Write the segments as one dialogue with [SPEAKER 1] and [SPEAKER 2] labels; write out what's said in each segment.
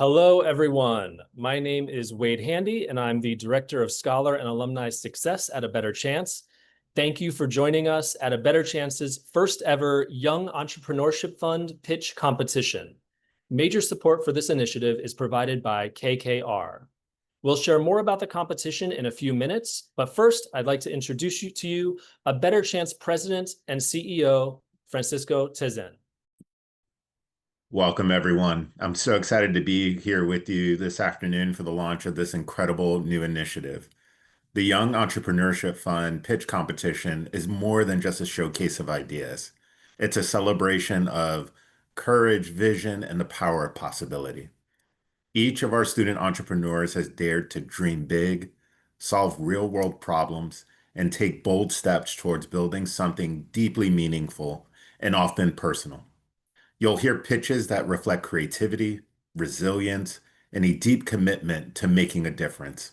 [SPEAKER 1] Hello, everyone. My name is Wade Handy, and I'm the Director of Scholar and Alumni Success at A Better Chance. Thank you for joining us at A Better Chance's first ever Young Entrepreneurship Fund Pitch Competition. Major support for this initiative is provided by KKR. We'll share more about the competition in a few minutes, but first, I'd like to introduce you to A Better Chance President and CEO, Francisco Tezen.
[SPEAKER 2] Welcome, everyone. I'm so excited to be here with you this afternoon for the launch of this incredible new initiative. The Young Entrepreneurship Fund Pitch Competition is more than just a showcase of ideas. It's a celebration of courage, vision, and the power of possibility. Each of our student entrepreneurs has dared to dream big, solve real-world problems, and take bold steps towards building something deeply meaningful and often personal. You'll hear pitches that reflect creativity, resilience, and a deep commitment to making a difference,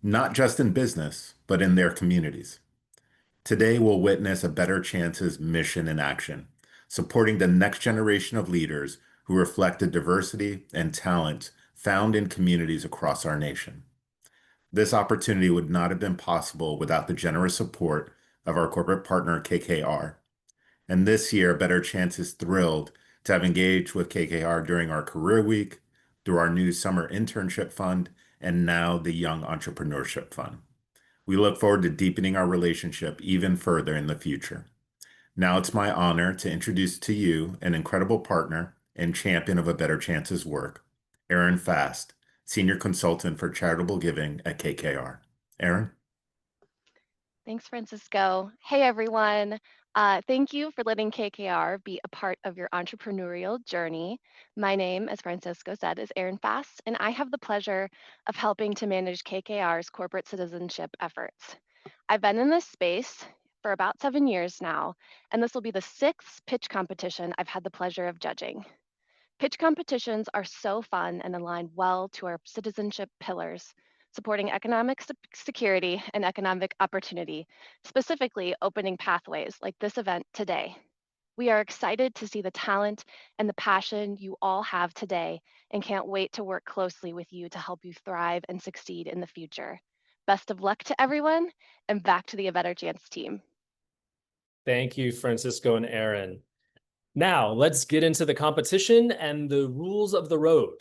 [SPEAKER 2] not just in business, but in their communities. Today, we'll witness A Better Chance's mission in action, supporting the next generation of leaders who reflect the diversity and talent found in communities across our nation. This opportunity would not have been possible without the generous support of our corporate partner, KKR. And this year, A Better Chance is thrilled to have engaged with KKR during our Career Week, through our new Summer Internship Fund, and now the Young Entrepreneurship Fund. We look forward to deepening our relationship even further in the future. Now it's my honor to introduce to you an incredible partner and champion of A Better Chance's work, Erin Fast, Senior Consultant for Charitable Giving at KKR. Erin?
[SPEAKER 3] Thanks, Francisco. Hey, everyone. Thank you for letting KKR be a part of your entrepreneurial journey. My name, as Francisco said, is Erin Fast, and I have the pleasure of helping to manage KKR's corporate citizenship efforts. I've been in this space for about 7 years now, and this will be the 6th pitch competition I've had the pleasure of judging. Pitch competitions are so fun and align well to our citizenship pillars, supporting economic security and economic opportunity, specifically opening pathways like this event today. We are excited to see the talent and the passion you all have today and can't wait to work closely with you to help you thrive and succeed in the future. Best of luck to everyone, and back to the A Better Chance team.
[SPEAKER 1] Thank you, Francisco and Erin. Now, let's get into the competition and the rules of the road.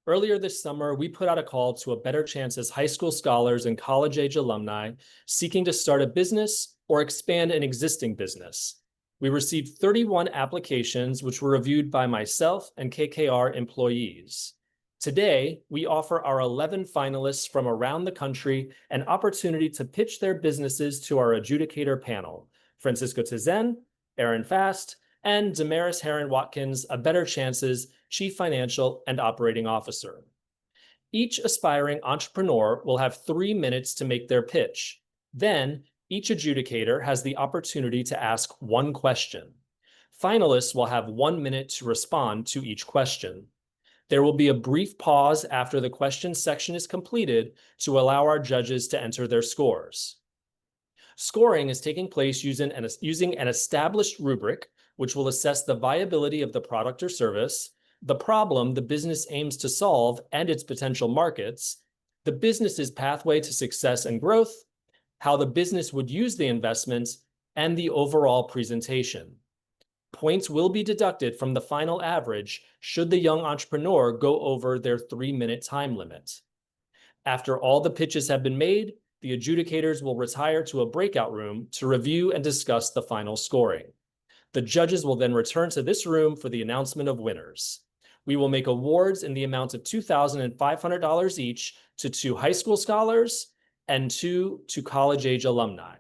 [SPEAKER 1] Earlier this summer, we put out a call to A Better Chance's high school scholars and college-age alumni seeking to start a business or expand an existing business. We received 31 applications, which were reviewed by myself and KKR employees. Today, we offer our 11 finalists from around the country an opportunity to pitch their businesses to our adjudicator panel, Francisco Tezen, Erin Fast, and Damaris Heron-Watkins, A Better Chance's Chief Financial and Operating Officer. Each aspiring entrepreneur will have 3 minutes to make their pitch. Then, each adjudicator has the opportunity to ask one question. Finalists will have 1 minute to respond to each question. There will be a brief pause after the question section is completed to allow our judges to enter their scores. Scoring is taking place using an established rubric, which will assess the viability of the product or service, the problem the business aims to solve and its potential markets, the business's pathway to success and growth, how the business would use the investments, and the overall presentation. Points will be deducted from the final average should the young entrepreneur go over their 3-minute time limit. After all the pitches have been made, the adjudicators will retire to a breakout room to review and discuss the final scoring. The judges will then return to this room for the announcement of winners. We will make awards in the amount of $2,500 each to 2 high school scholars and 2 to college-age alumni.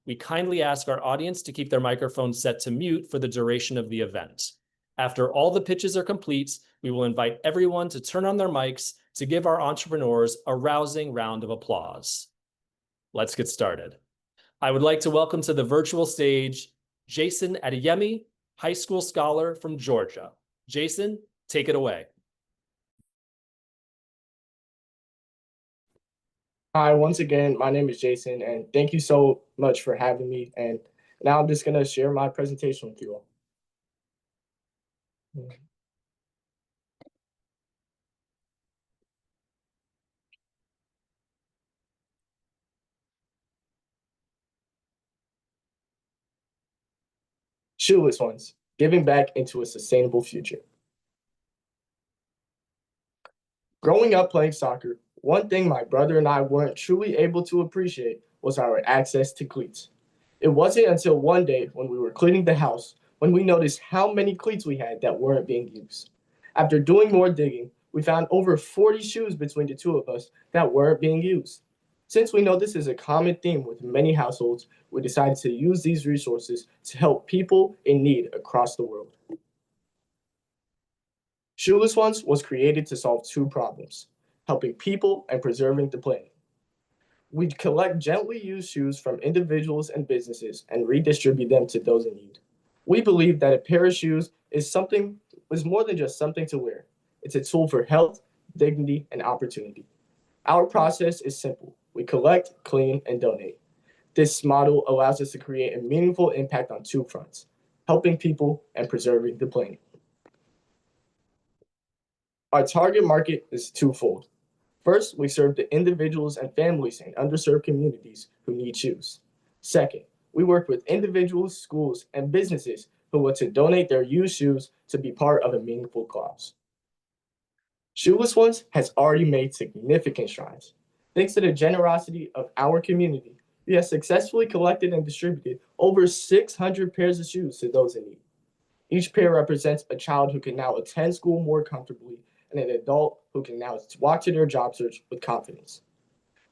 [SPEAKER 1] We kindly ask our audience to keep their microphones set to mute for the duration of the event. After all the pitches are complete, we will invite everyone to turn on their mics to give our entrepreneurs a rousing round of applause. Let's get started. I would like to welcome to the virtual stage Jason Adeyemi, high school scholar from Georgia. Jason, take it away.
[SPEAKER 4] Hi, once again, my name is Jason, and thank you so much for having me. And now I'm just going to share my presentation with you all. Shoeless Ones, giving back into a sustainable future. Growing up playing soccer, one thing my brother and I weren't truly able to appreciate was our access to cleats. It wasn't until one day when we were cleaning the house when we noticed how many cleats we had that weren't being used. After doing more digging, we found over 40 shoes between the two of us that weren't being used. Since we know this is a common theme with many households, we decided to use these resources to help people in need across the world. Shoeless Ones was created to solve two problems: helping people and preserving the planet. We collect gently used shoes from individuals and businesses and redistribute them to those in need. We believe that a pair of shoes is more than just something to wear. It's a tool for health, dignity, and opportunity. Our process is simple. We collect, clean, and donate. This model allows us to create a meaningful impact on two fronts: helping people and preserving the planet. Our target market is twofold. First, we serve the individuals and families in underserved communities who need shoes. Second, we work with individuals, schools, and businesses who want to donate their used shoes to be part of a meaningful cause. Shoeless Ones has already made significant strides. Thanks to the generosity of our community, we have successfully collected and distributed over 600 pairs of shoes to those in need. Each pair represents a child who can now attend school more comfortably and an adult who can now walk to their job search with confidence.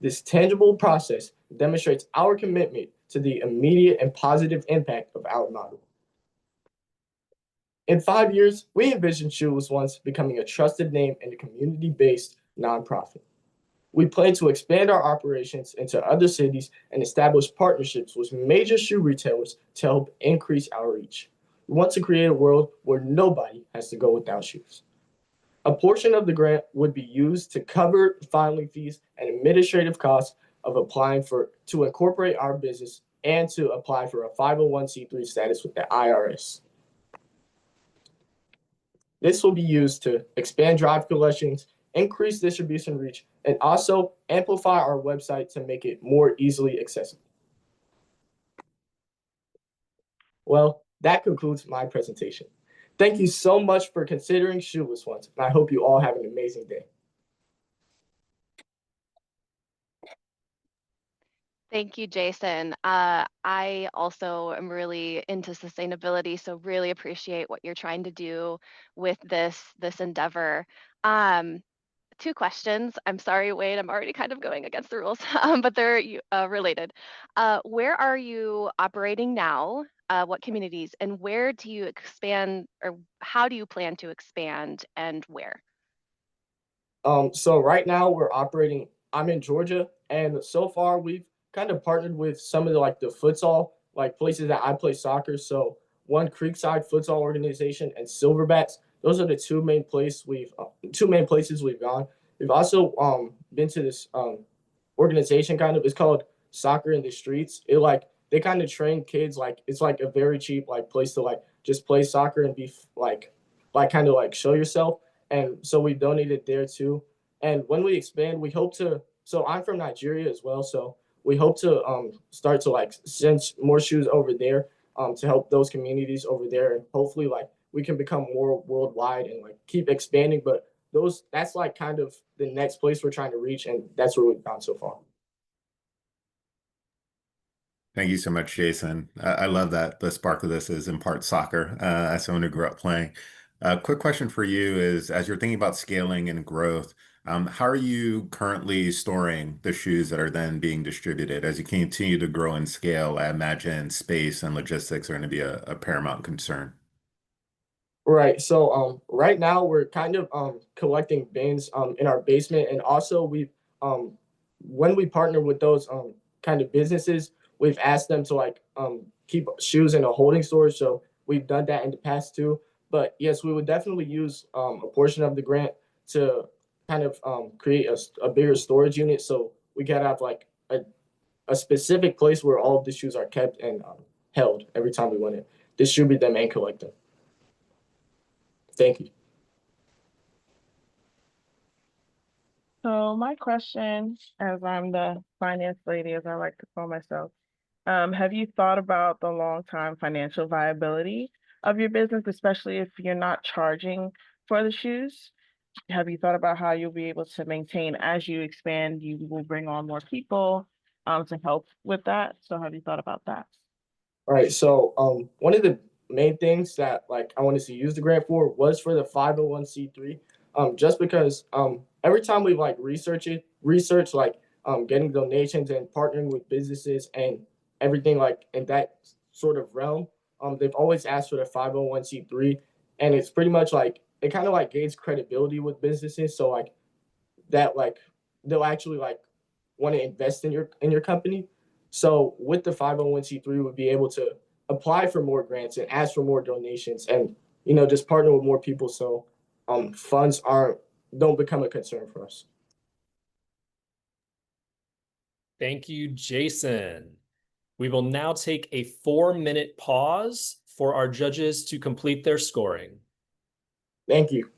[SPEAKER 4] This tangible process demonstrates our commitment to the immediate and positive impact of our model. In 5 years, we envision Shoeless Ones becoming a trusted name and a community-based nonprofit. We plan to expand our operations into other cities and establish partnerships with major shoe retailers to help increase our reach. We want to create a world where nobody has to go without shoes. A portion of the grant would be used to cover filing fees and administrative costs of applying to incorporate our business and to apply for a 501c3 status with the IRS. This will be used to expand drive collections, increase distribution reach, and also amplify our website to make it more easily accessible. Well, that concludes my presentation. Thank you so much for considering Shoeless Ones, and I hope you all have an amazing day.
[SPEAKER 3] Thank you, Jason. I also am really into sustainability, so really appreciate what you're trying to do with this endeavor. Two questions. I'm sorry, Wade, I'm already kind of going against the rules, but they're related. Where are you operating now? What communities, and where do you expand, or how do you plan to expand, and where?
[SPEAKER 4] So right now we're operating. I'm in Georgia, and so far we've kind of partnered with some of the futsal places that I play soccer. So one Creekside Futsal Organization and Silverbacks. Those are the two main places we've gone. We've also been to this organization it's called Soccer in the Streets. They kind of train kids it's like a very cheap place to just play soccer and be kind of show yourself. And so we donated there too. And when we expand, we hope to. So I'm from Nigeria as well, so we hope to start to send more shoes over there to help those communities over there, and hopefully we can become more worldwide and keep expanding. But that's kind of the next place we're trying to reach, and that's where we've gone so far.
[SPEAKER 2] Thank you so much, Jason. I love that the spark of this is in part soccer, as someone who grew up playing. A quick question for you is, as you're thinking about scaling and growth, how are you currently storing the shoes that are then being distributed? As you continue to grow and scale, I imagine space and logistics are going to be a paramount concern.
[SPEAKER 4] Right. So right now we're kind of collecting bins in our basement, and also when we partner with those kind of businesses, we've asked them to keep shoes in a holding storage. So we've done that in the past too. But yes, we would definitely use a portion of the grant to kind of create a bigger storage unit, so we can have a specific place where all of the shoes are kept and held every time we want to distribute them and collect them. Thank you.
[SPEAKER 5] So my question, as I'm the finance lady, as I like to call myself, Have you thought about the long-term financial viability of your business, especially if you're not charging for the shoes? Have you thought about how you'll be able to maintain as you expand, you will bring on more people to help with that? So have you thought about that?
[SPEAKER 4] All right, so one of the main things that like I wanted to use the grant for was for the 501c3. Just because every time we like research like getting donations and partnering with businesses and everything like in that sort of realm, they've always asked for the 501c3, and it's pretty much like it kind of like gains credibility with businesses. So like that like they'll actually like want to invest in your company. So with the 501c3, we'll be able to apply for more grants and ask for more donations, and just partner with more people so funds aren't don't become a concern for us.
[SPEAKER 1] Thank you, Jason. We will now take a 4-minute pause for our judges to complete their scoring.
[SPEAKER 4] Thank you.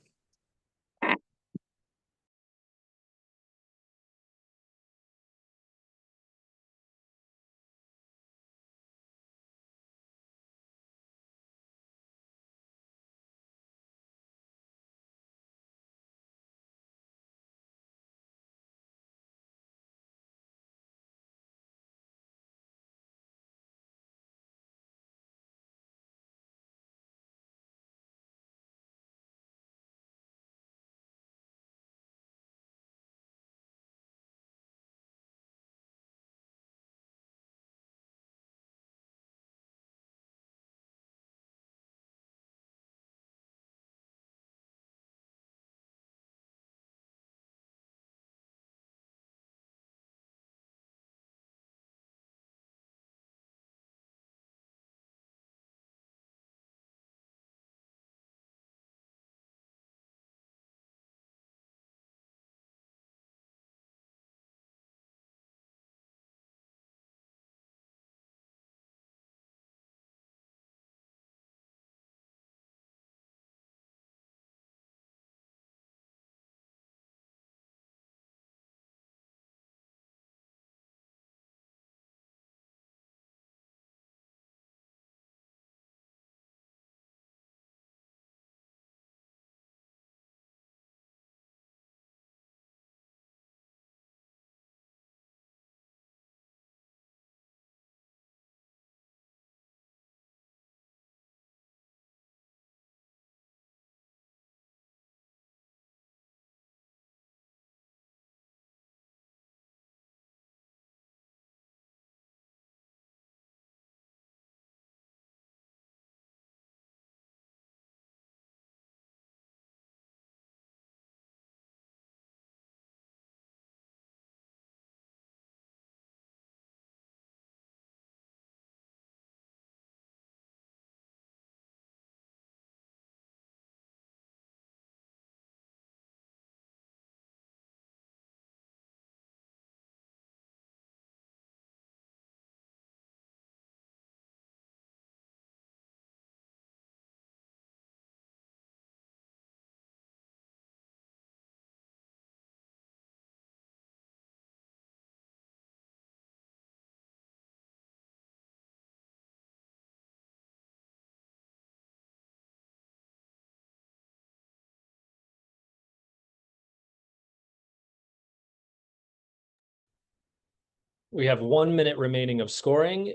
[SPEAKER 1] We have 1 minute remaining of scoring.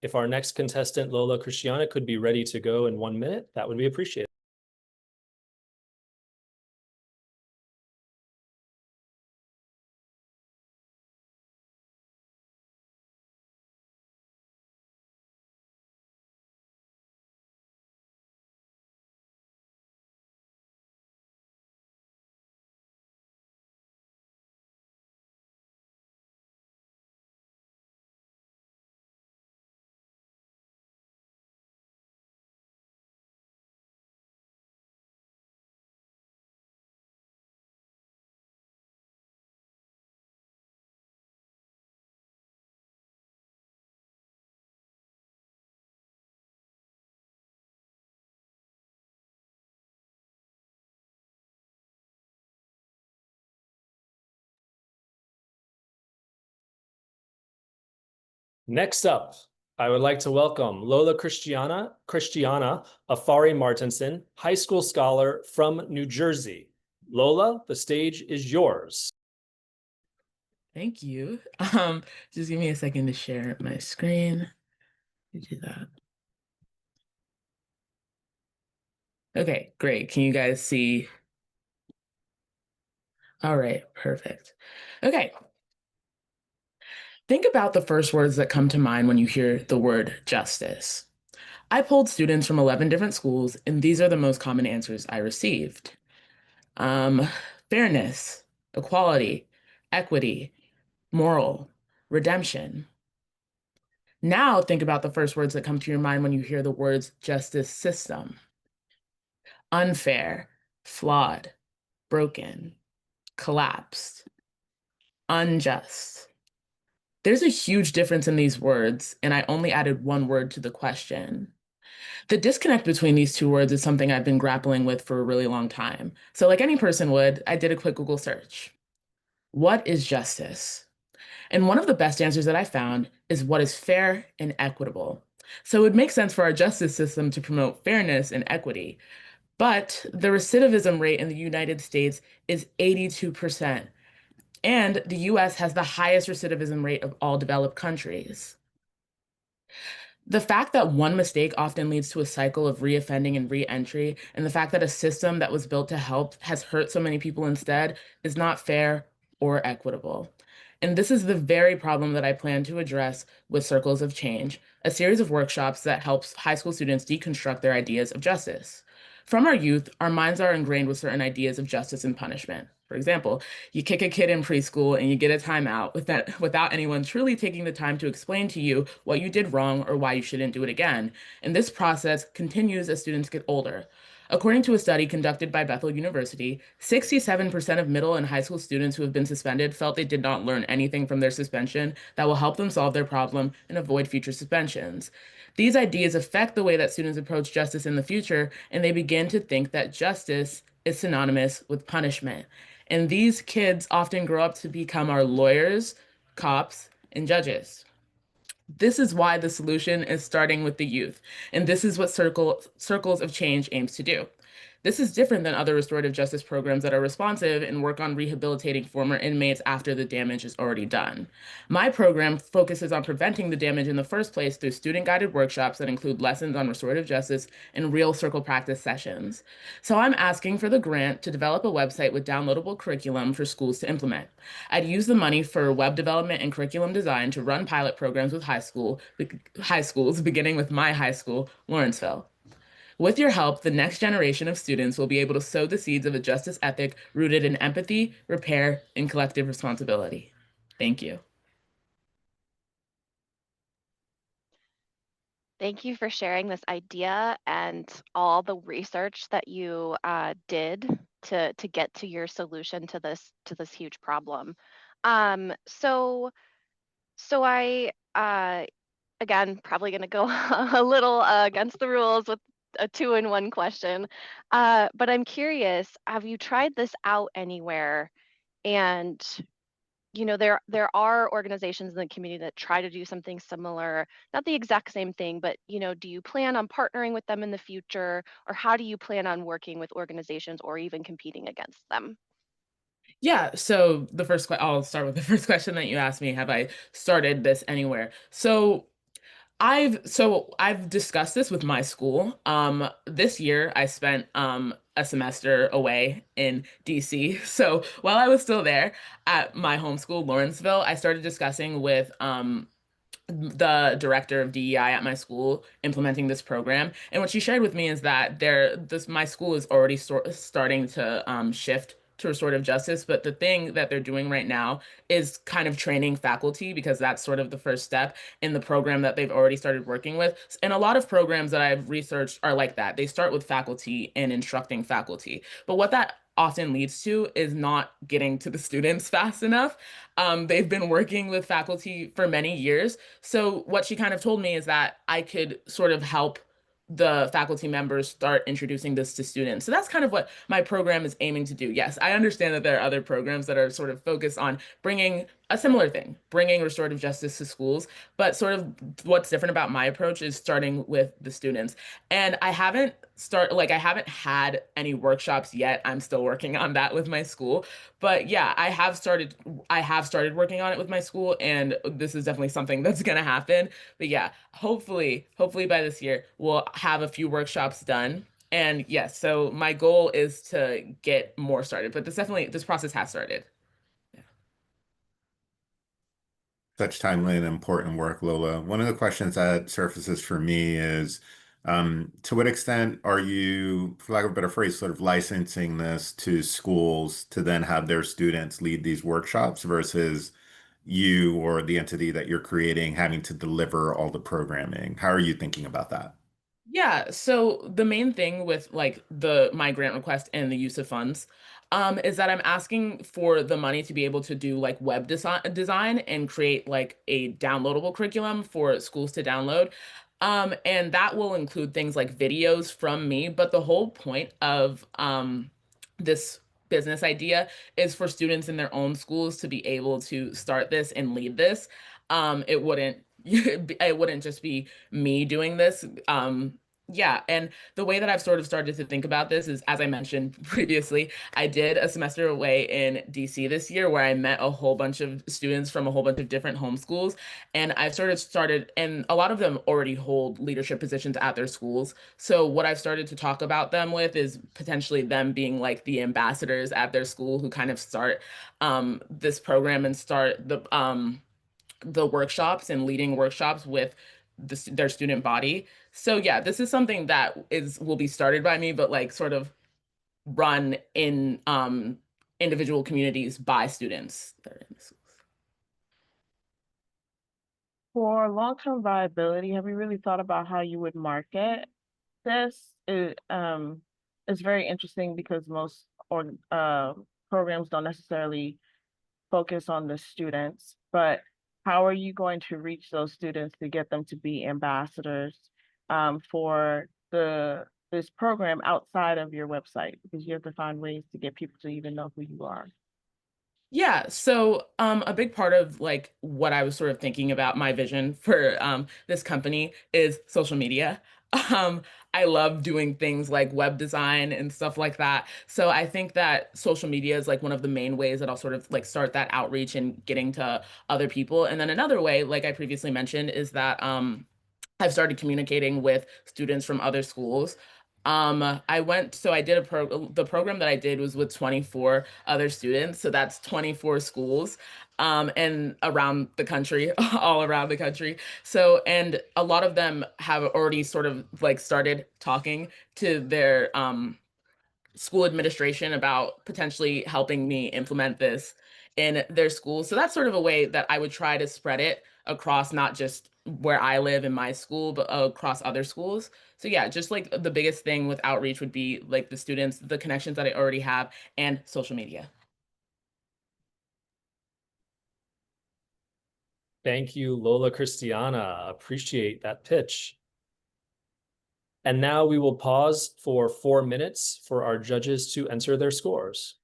[SPEAKER 1] If our next contestant, Lola Christiana, could be ready to go in 1 minute, that would be appreciated. Next up, I would like to welcome Lola Christiana Afari Martinson, high school scholar from New Jersey. Lola, the stage is yours.
[SPEAKER 6] Thank you. Just give me a second to share my screen. Do that. Okay, great. Can you guys see? All right, perfect. Okay. Think about the first words that come to mind when you hear the word justice. I polled students from 11 different schools, and these are the most common answers I received. Fairness, equality, equity, moral, redemption. Now think about the first words that come to your mind when you hear the words justice system. Unfair, flawed, broken, collapsed, unjust. There's a huge difference in these words, and I only added one word to the question. The disconnect between these two words is something I've been grappling with for a really long time. So like any person would, I did a quick Google search. What is justice? And one of the best answers that I found is what is fair and equitable. So it would make sense for our justice system to promote fairness and equity. But the recidivism rate in the United States is 82%, and the US has the highest recidivism rate of all developed countries. The fact that one mistake often leads to a cycle of reoffending and re-entry, and the fact that a system that was built to help has hurt so many people instead is not fair or equitable. And this is the very problem that I plan to address with Circles of Change, a series of workshops that helps high school students deconstruct their ideas of justice. From our youth, our minds are ingrained with certain ideas of justice and punishment. For example, you kick a kid in preschool and you get a timeout without anyone truly taking the time to explain to you what you did wrong or why you shouldn't do it again. And this process continues as students get older. According to a study conducted by Bethel University, 67% of middle and high school students who have been suspended felt they did not learn anything from their suspension that will help them solve their problem and avoid future suspensions. These ideas affect the way that students approach justice in the future, and they begin to think that justice is synonymous with punishment. And these kids often grow up to become our lawyers, cops, and judges. This is why the solution is starting with the youth, and this is what Circles of Change aims to do. This is different than other restorative justice programs that are responsive and work on rehabilitating former inmates after the damage is already done. My program focuses on preventing the damage in the first place through student-guided workshops that include lessons on restorative justice and real circle practice sessions. So I'm asking for the grant to develop a website with downloadable curriculum for schools to implement. I'd use the money for web development and curriculum design to run pilot programs with high schools, beginning with my high school, Lawrenceville. With your help, the next generation of students will be able to sow the seeds of a justice ethic rooted in empathy, repair, and collective responsibility. Thank you.
[SPEAKER 3] Thank you for sharing this idea and all the research that you did to get to your solution to this huge problem. So I again probably going to go a little against the rules with a 2-in-1 question, but I'm curious: have you tried this out anywhere? And there are organizations in the community that try to do something similar, not the exact same thing, but do you plan on partnering with them in the future, or how do you plan on working with organizations or even competing against them?
[SPEAKER 6] Yeah, so I'll start with the first question that you asked me. Have I started this anywhere? I've discussed this with my school. This year I spent a semester away in DC. So while I was still there at my home school, Lawrenceville, I started discussing with the director of DEI at my school implementing this program. And what she shared with me is that my school is already starting to shift to restorative justice, but the thing that they're doing right now is kind of training faculty, because that's sort of the first step in the program that they've already started working with. And a lot of programs that I've researched are like that. They start with faculty and instructing faculty. But what that often leads to is not getting to the students fast enough. They've been working with faculty for many years. So what she kind of told me is that I could sort of help the faculty members start introducing this to students. So that's kind of what my program is aiming to do. Yes, I understand that there are other programs that are sort of focused on bringing a similar thing, bringing restorative justice to schools, but sort of what's different about my approach is starting with the students. And I haven't had any workshops yet. I'm still working on that with my school. But yeah, I have started working on it with my school, and this is definitely something that's going to happen. But yeah, hopefully by this year we'll have a few workshops done. And yes, so my goal is to get more started, but this process has started.
[SPEAKER 2] Such timely and important work, Lola. One of the questions that surfaces for me is, to what extent are you, for lack of a better phrase, sort of licensing this to schools to then have their students lead these workshops versus you or the entity that you're creating having to deliver all the programming? How are you thinking about that?
[SPEAKER 6] Yeah, so the main thing with like the my grant request and the use of funds is that I'm asking for the money to be able to do like web design and create like a downloadable curriculum for schools to download. And that will include things like videos from me, but the whole point of this business idea is for students in their own schools to be able to start this and lead this. It wouldn't it wouldn't just be me doing this. Yeah, and the way that I've sort of started to think about this is, as I mentioned previously, I did a semester away in DC this year where I met a whole bunch of students from a whole bunch of different homeschools, and I've sort of started, and a lot of them already hold leadership positions at their schools. So what I've started to talk about them with is potentially them being like the ambassadors at their school who kind of start this program and start the workshops and leading workshops with their student body. So yeah, this is something that is will be started by me, but like sort of run in individual communities by students that are in the schools.
[SPEAKER 5] For long-term viability, have you really thought about how you would market this? It's very interesting because most or programs don't necessarily focus on the students, but how are you going to reach those students to get them to be ambassadors for this program outside of your website? Because you have to find ways to get people to even know who you are.
[SPEAKER 6] Yeah, so a big part of like what I was sort of thinking about my vision for this company is social media. Um, I love doing things like web design and stuff like that. So I think that social media is like one of the main ways that I'll sort of like start that outreach and getting to other people. And then another way, like I previously mentioned, is that I've started communicating with students from other schools. I did the program that I did was with 24 other students. So that's 24 schools, and around the country, all around the country. So, and a lot of them have already sort of like started talking to their, school administration about potentially helping me implement this in their schools. So that's sort of a way that I would try to spread it across not just where I live in my school, but across other schools. So yeah, just like the biggest thing with outreach would be like the students, the connections that I already have, and social media.
[SPEAKER 1] Thank you, Lola Christiana. Appreciate that pitch. And now we will pause for 4 minutes for our judges to enter their scores.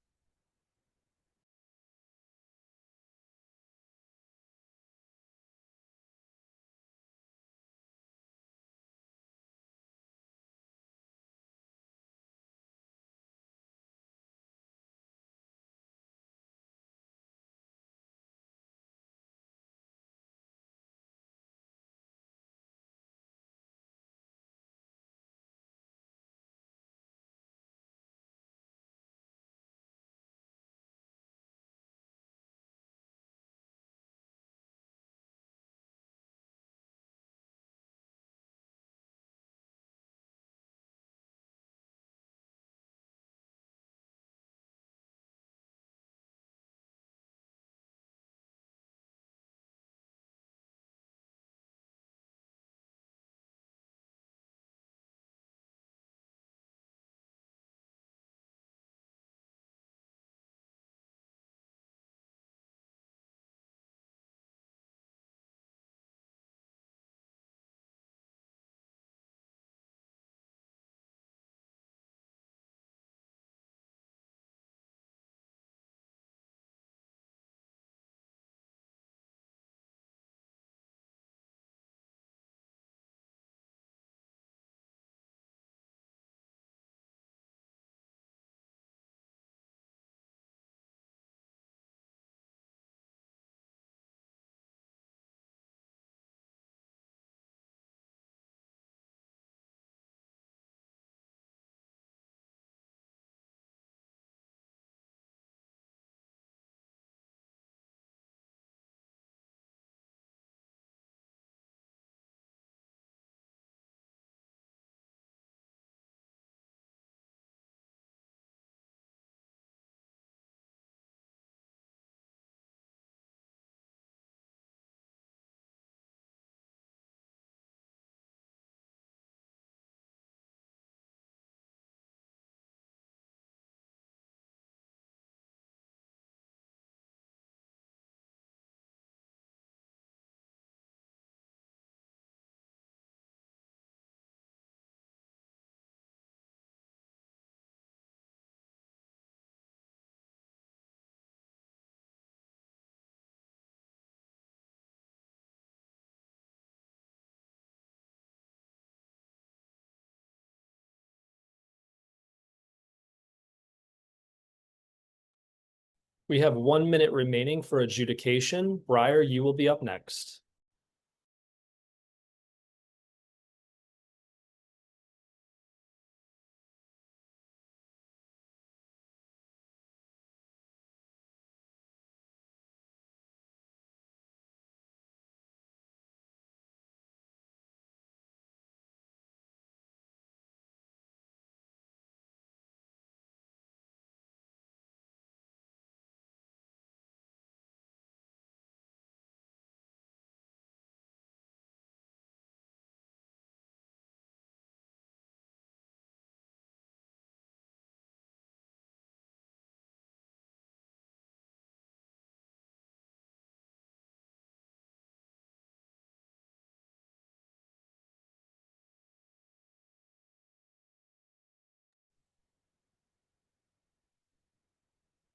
[SPEAKER 1] We have 1 minute remaining for adjudication. Briar, you will be up next.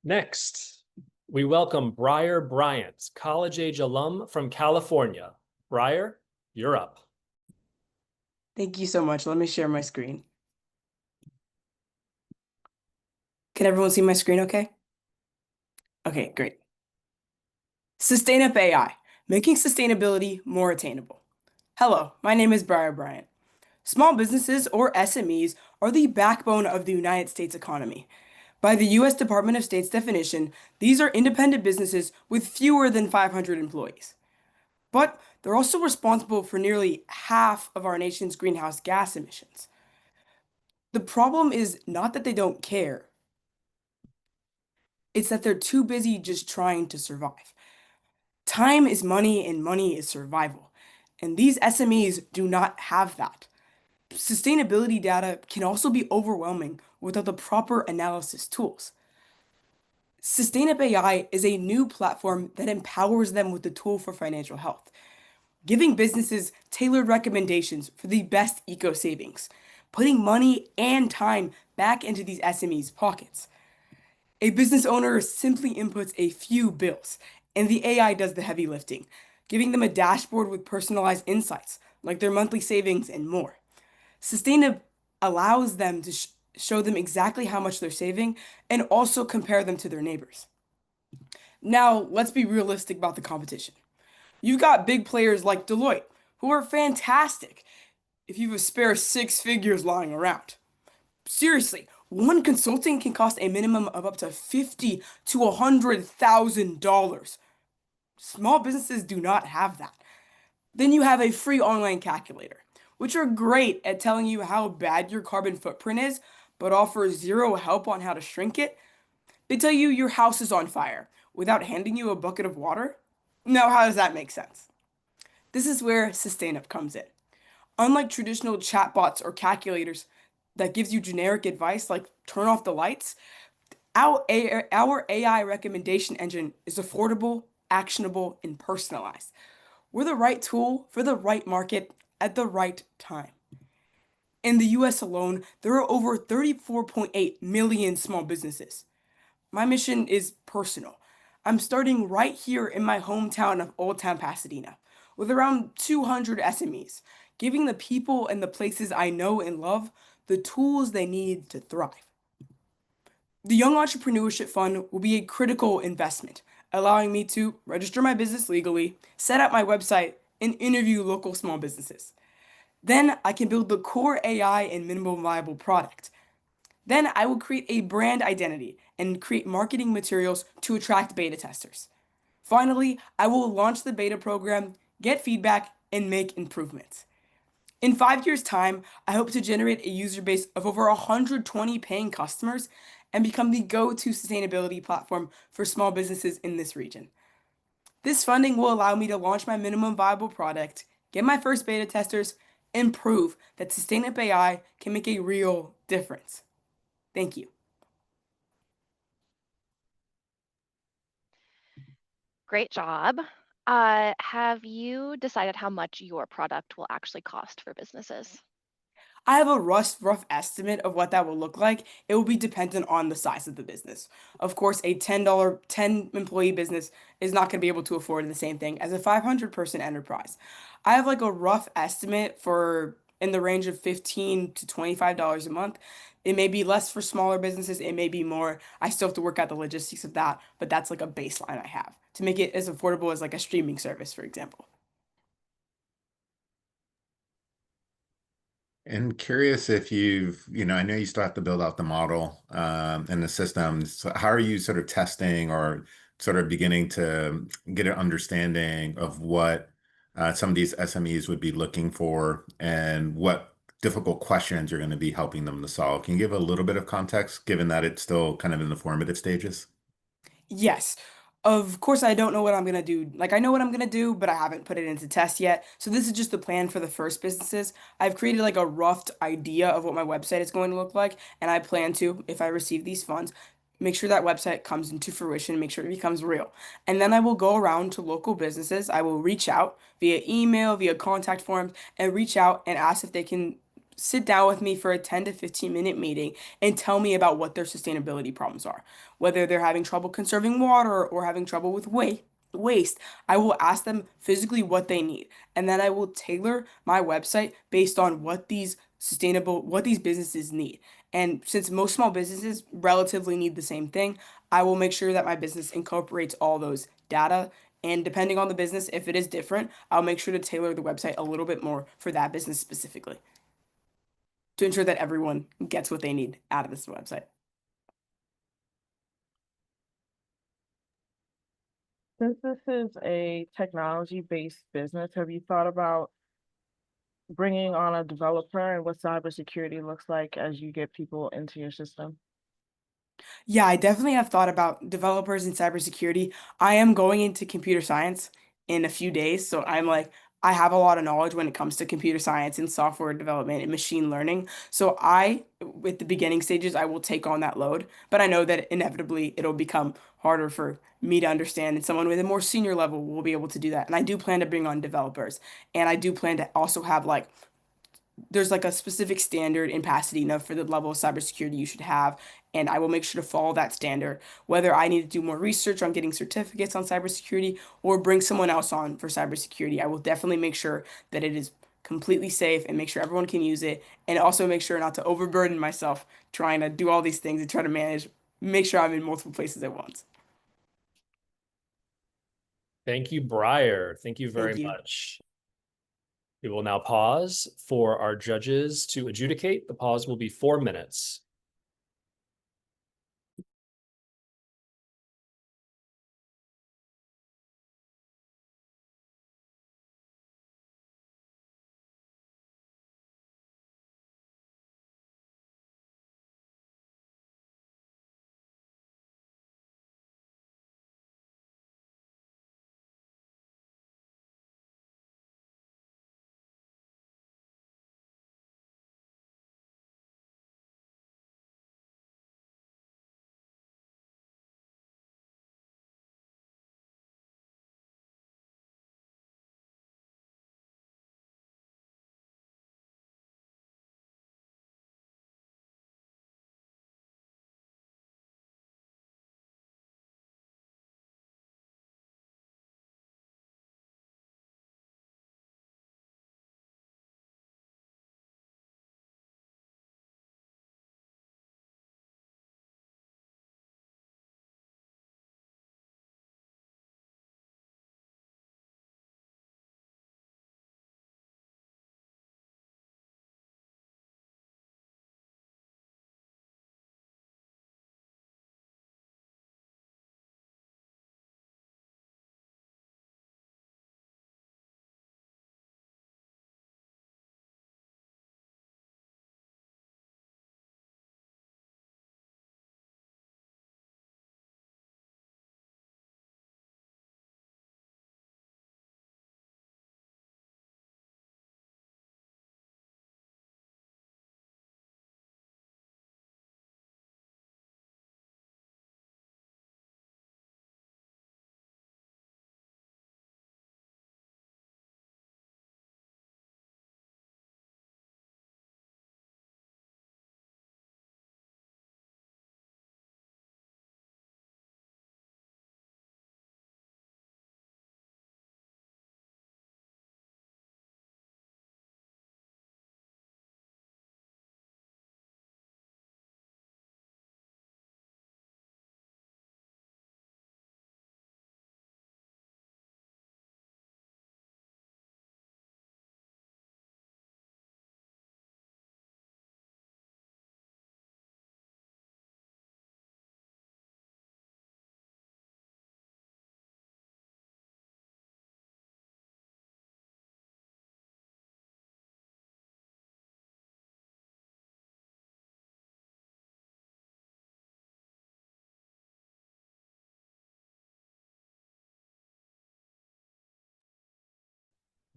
[SPEAKER 1] Next, we welcome Briar Bryant, college-age alum from California. Briar, you're up.
[SPEAKER 7] Thank you so much. Let me share my screen. Can everyone see my screen okay? Okay, great. Sustain AI, making sustainability more attainable. Hello, my name is Briar Bryant. Small businesses, or SMEs, are the backbone of the United States economy. By the U.S. Department of State's definition, these are independent businesses with fewer than 500 employees. But they're also responsible for nearly half of our nation's greenhouse gas emissions. The problem is not that they don't care, it's that they're too busy just trying to survive. Time is money and money is survival. And these SMEs do not have that. Sustainability data can also be overwhelming without the proper analysis tools. Sustainable AI is a new platform that empowers them with the tool for financial health, giving businesses tailored recommendations for the best eco savings, putting money and time back into these SMEs' pockets. A business owner simply inputs a few bills, and the AI does the heavy lifting, giving them a dashboard with personalized insights, like their monthly savings and more. Sustainable allows them to show them exactly how much they're saving and also compare them to their neighbors. Now, let's be realistic about the competition. You've got big players like Deloitte, who are fantastic if you have a spare 6 figures lying around. Seriously, one consulting can cost a minimum of up to $50,000 to $100,000. Small businesses do not have that. Then you have a free online calculator, which are great at telling you how bad your carbon footprint is, but offer zero help on how to shrink it. They tell you your house is on fire without handing you a bucket of water. Now, how does that make sense? This is where SustainUp comes in. Unlike traditional chatbots or calculators that gives you generic advice like turn off the lights, our AI recommendation engine is affordable, actionable, and personalized. We're the right tool for the right market at the right time. In the US alone, there are over 34.8 million small businesses. My mission is personal. I'm starting right here in my hometown of Old Town Pasadena with around 200 SMEs, giving the people and the places I know and love the tools they need to thrive. The Young Entrepreneurship Fund will be a critical investment, allowing me to register my business legally, set up my website, and interview local small businesses. Then I can build the core AI and minimum viable product. Then I will create a brand identity and create marketing materials to attract beta testers. Finally, I will launch the beta program, get feedback, and make improvements. In 5 years' time, I hope to generate a user base of over 120 paying customers and become the go-to sustainability platform for small businesses in this region. This funding will allow me to launch my minimum viable product, get my first beta testers, and prove that sustainable AI can make a real difference. Thank you.
[SPEAKER 3] Great job. Have you decided how much your product will actually cost for businesses?
[SPEAKER 7] I have a rough estimate of what that will look like. It will be dependent on the size of the business. Of course, a $10 employee business is not going to be able to afford the same thing as a 500-person enterprise. I have like a rough estimate for in the range of $15 to $25 a month It may be less for smaller businesses, it may be more. I still have to work out the logistics of that, but that's like a baseline I have to make it as affordable as like a streaming service, for example.
[SPEAKER 2] And curious if I know you still have to build out the model and the systems. So how are you sort of testing or sort of beginning to get an understanding of what some of these SMEs would be looking for and what difficult questions you're going to be helping them to solve? Can you give a little bit of context, given that it's still kind of in the formative stages?
[SPEAKER 7] Yes. Of course, I don't know what I'm gonna do. Like, I know what I'm gonna do, but I haven't put it into test yet. So this is just the plan for the first businesses. I've created like a rough idea of what my website is going to look like, and I plan to, if I receive these funds, make sure that website comes into fruition, make sure it becomes real. And then I will go around to local businesses. I will reach out via email, via contact forms, and reach out and ask if they can sit down with me for a 10 to 15-minute meeting and tell me about what their sustainability problems are, whether they're having trouble conserving water or having trouble with waste. I will ask them physically what they need, and then I will tailor my website based on what these businesses need. And since most small businesses relatively need the same thing, I will make sure that my business incorporates all those data. And depending on the business, if it is different, I'll make sure to tailor the website a little bit more for that business specifically to ensure that everyone gets what they need out of this website.
[SPEAKER 5] Since this is a technology-based business, have you thought about bringing on a developer and what cybersecurity looks like as you get people into your system?
[SPEAKER 7] Yeah, I definitely have thought about developers in cybersecurity. I am going into computer science in a few days, so I have a lot of knowledge when it comes to computer science and software development and machine learning. So with the beginning stages, I will take on that load, but I know that inevitably it'll become harder for me to understand, and someone with a more senior level will be able to do that. And I do plan to bring on developers, and I do plan to also have there's like a specific standard in Pasadena for the level of cybersecurity you should have, and I will make sure to follow that standard. Whether I need to do more research on getting certificates on cybersecurity or bring someone else on for cybersecurity, I will definitely make sure that it is completely safe and make sure everyone can use it, and also make sure not to overburden myself trying to do all these things and try to make sure I'm in multiple places at once.
[SPEAKER 1] Thank you, Briar. Thank you
[SPEAKER 7] Thank
[SPEAKER 1] very
[SPEAKER 7] you.
[SPEAKER 1] much. We will now pause for our judges to adjudicate. The pause will be 4 minutes.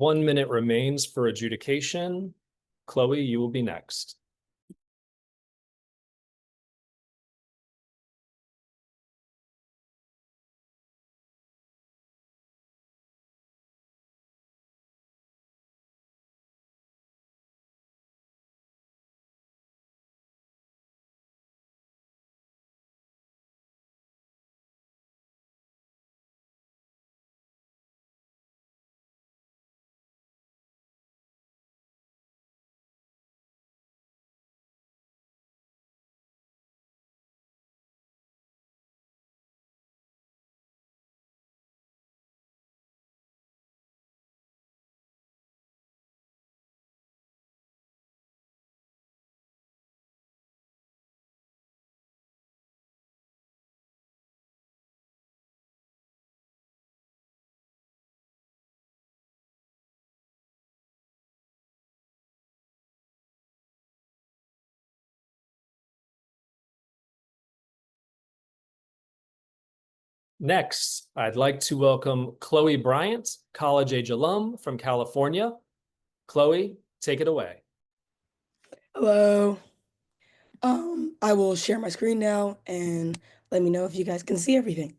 [SPEAKER 1] 1 minute remains for adjudication. Chloe, you will be next. Next, I'd like to welcome Chloe Bryant, college-age alum from California. Chloe, take it away.
[SPEAKER 8] Hello. I will share my screen now and let me know if you guys can see everything.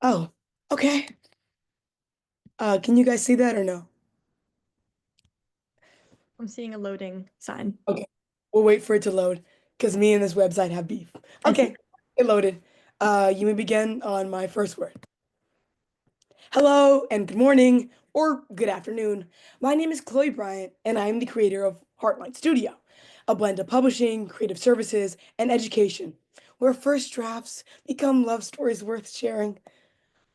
[SPEAKER 8] Oh, okay. Can you guys see that or no?
[SPEAKER 9] I'm seeing a loading sign.
[SPEAKER 8] Okay, we'll wait for it to load because me and this website have beef. Okay, it loaded. You may begin on my first word. Hello and good morning or good afternoon. My name is Chloe Bryant and I am the creator of Heartline Studio, a blend of publishing, creative services, and education, where first drafts become love stories worth sharing.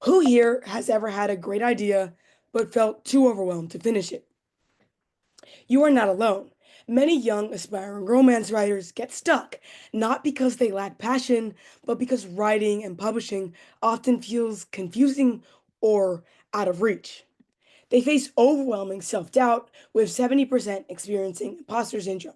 [SPEAKER 8] Who here has ever had a great idea but felt too overwhelmed to finish it? You are not alone. Many young, aspiring romance writers get stuck, not because they lack passion, but because writing and publishing often feels confusing or out of reach. They face overwhelming self doubt, with 70% experiencing imposter syndrome.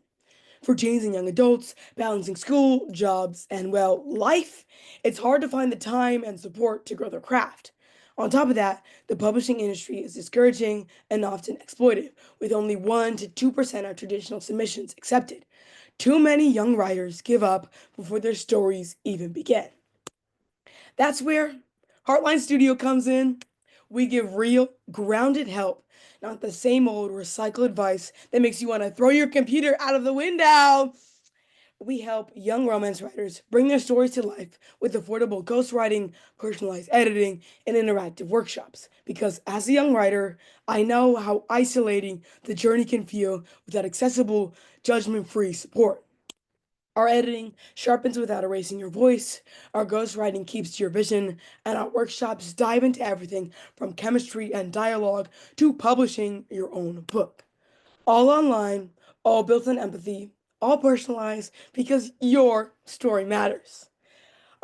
[SPEAKER 8] For teens and young adults, balancing school, jobs, and well, life, it's hard to find the time and support to grow their craft. On top of that, the publishing industry is discouraging and often exploitive, with only 1 to 2% of traditional submissions accepted. Too many young writers give up before their stories even begin. That's where Heartline Studio comes in. We give real, grounded help, not the same old recycled advice that makes you want to throw your computer out of the window. We help young romance writers bring their stories to life with affordable ghostwriting, personalized editing, and interactive workshops. Because as a young writer, I know how isolating the journey can feel without accessible, judgment free support. Our editing sharpens without erasing your voice, our ghostwriting keeps to your vision, and our workshops dive into everything from chemistry and dialogue to publishing your own book. All online, all built on empathy, all personalized because your story matters.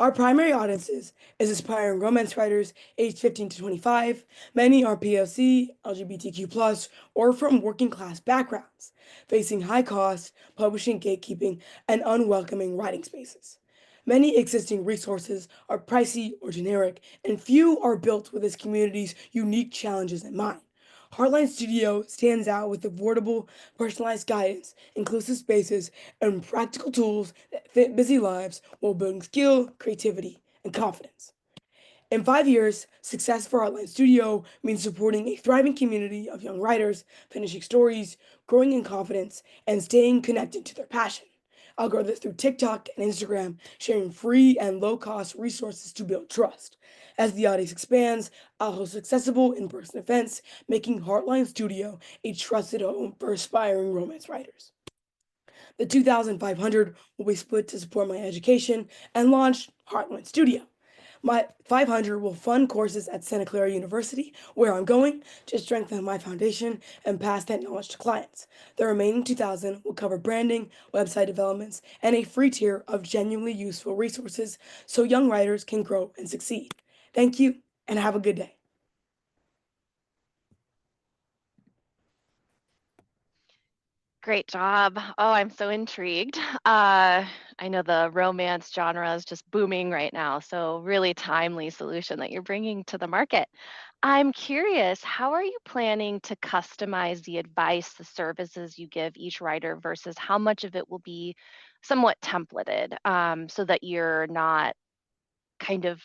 [SPEAKER 8] Our primary audiences is aspiring romance writers aged 15 to 25. Many are POC, LGBTQ+, or from working class backgrounds, facing high costs, publishing gatekeeping, and unwelcoming writing spaces. Many existing resources are pricey or generic, and few are built with this community's unique challenges in mind. Heartline Studio stands out with affordable, personalized guidance, inclusive spaces, and practical tools that fit busy lives while building skill, creativity, and confidence. In 5 years, success for Heartline Studio means supporting a thriving community of young writers, finishing stories, growing in confidence, and staying connected to their passion. I'll grow this through TikTok and Instagram, sharing free and low cost resources to build trust. As the audience expands, I'll host accessible in person events, making Heartline Studio a trusted home for aspiring romance writers. The 2,500 will be split to support my education and launch Heartline Studio. My 500 will fund courses at Santa Clara University, where I'm going to strengthen my foundation and pass that knowledge to clients. The remaining 2,000 will cover branding, website developments, and a free tier of genuinely useful resources so young writers can grow and succeed. Thank you, and have a good day.
[SPEAKER 3] Great job. Oh, I'm so intrigued. I know the romance genre is just booming right now, so really timely solution that you're bringing to the market. I'm curious, how are you planning to customize the advice, the services you give each writer versus how much of it will be somewhat templated, so that you're not kind of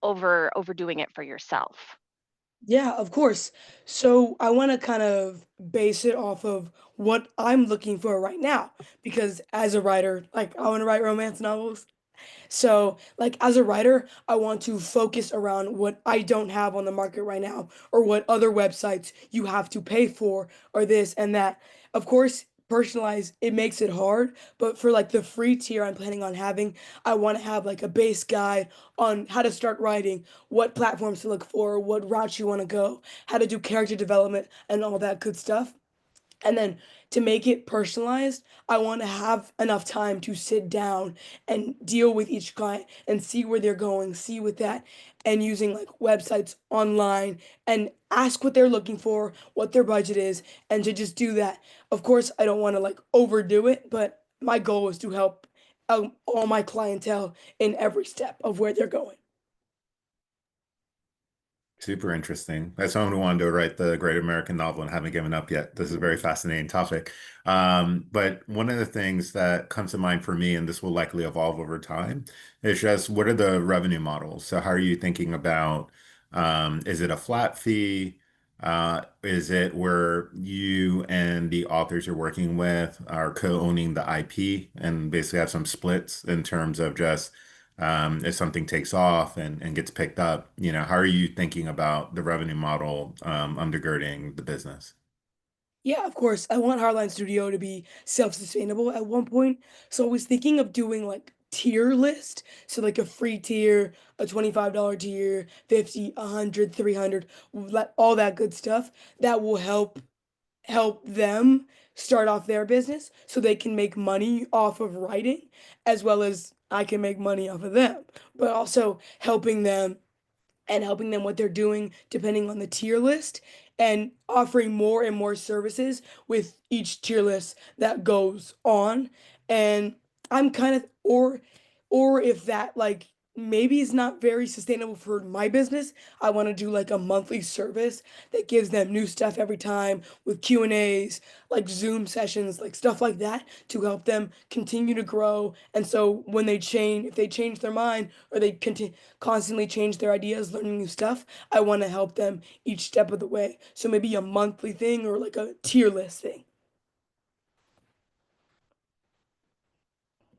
[SPEAKER 3] overdoing it for yourself?
[SPEAKER 8] Yeah, of course. So I want to kind of base it off of what I'm looking for right now because as a writer, like I want to write romance novels. So, like as a writer, I want to focus around what I don't have on the market right now, or what other websites you have to pay for, or this and that. Of course, personalize it makes it hard, but for like the free tier I'm planning on having, I want to have like a base guide on how to start writing, what platforms to look for, what route you want to go, how to do character development, and all that good stuff. And then to make it personalized, I want to have enough time to sit down and deal with each client and see where they're going, see with that, and using like websites online and ask what they're looking for, what their budget is, and to just do that. Of course, I don't want to like overdo it, but my goal is to help all my clientele in every step of where they're going.
[SPEAKER 2] Super interesting. As someone who wanted to write the great American novel and haven't given up yet, this is a very fascinating topic. But one of the things that comes to mind for me, and this will likely evolve over time, is just what are the revenue models? So how are you thinking about, is it a flat fee? Is it where you and the authors you're working with are co-owning the IP and basically have some splits in terms of just if something takes off and gets picked up, how are you thinking about the revenue model undergirding the business?
[SPEAKER 8] Yeah, of course. I want Hardline Studio to be self-sustainable at one point. So I was thinking of doing like tier list. So like a free tier, a $25 tier, 50, 100, 300, all that good stuff that will help them start off their business so they can make money off of writing as well as I can make money off of them. But also helping them and helping them what they're doing depending on the tier list and offering more and more services with each tier list that goes on. And I'm kind of or if that like maybe is not very sustainable for my business, I want to do like a monthly service that gives them new stuff every time with Q&As, like Zoom sessions, like stuff like that to help them continue to grow. And so when they change, if they change their mind or they continue constantly change their ideas, learning new stuff, I want to help them each step of the way. So maybe a monthly thing or like a tier list thing.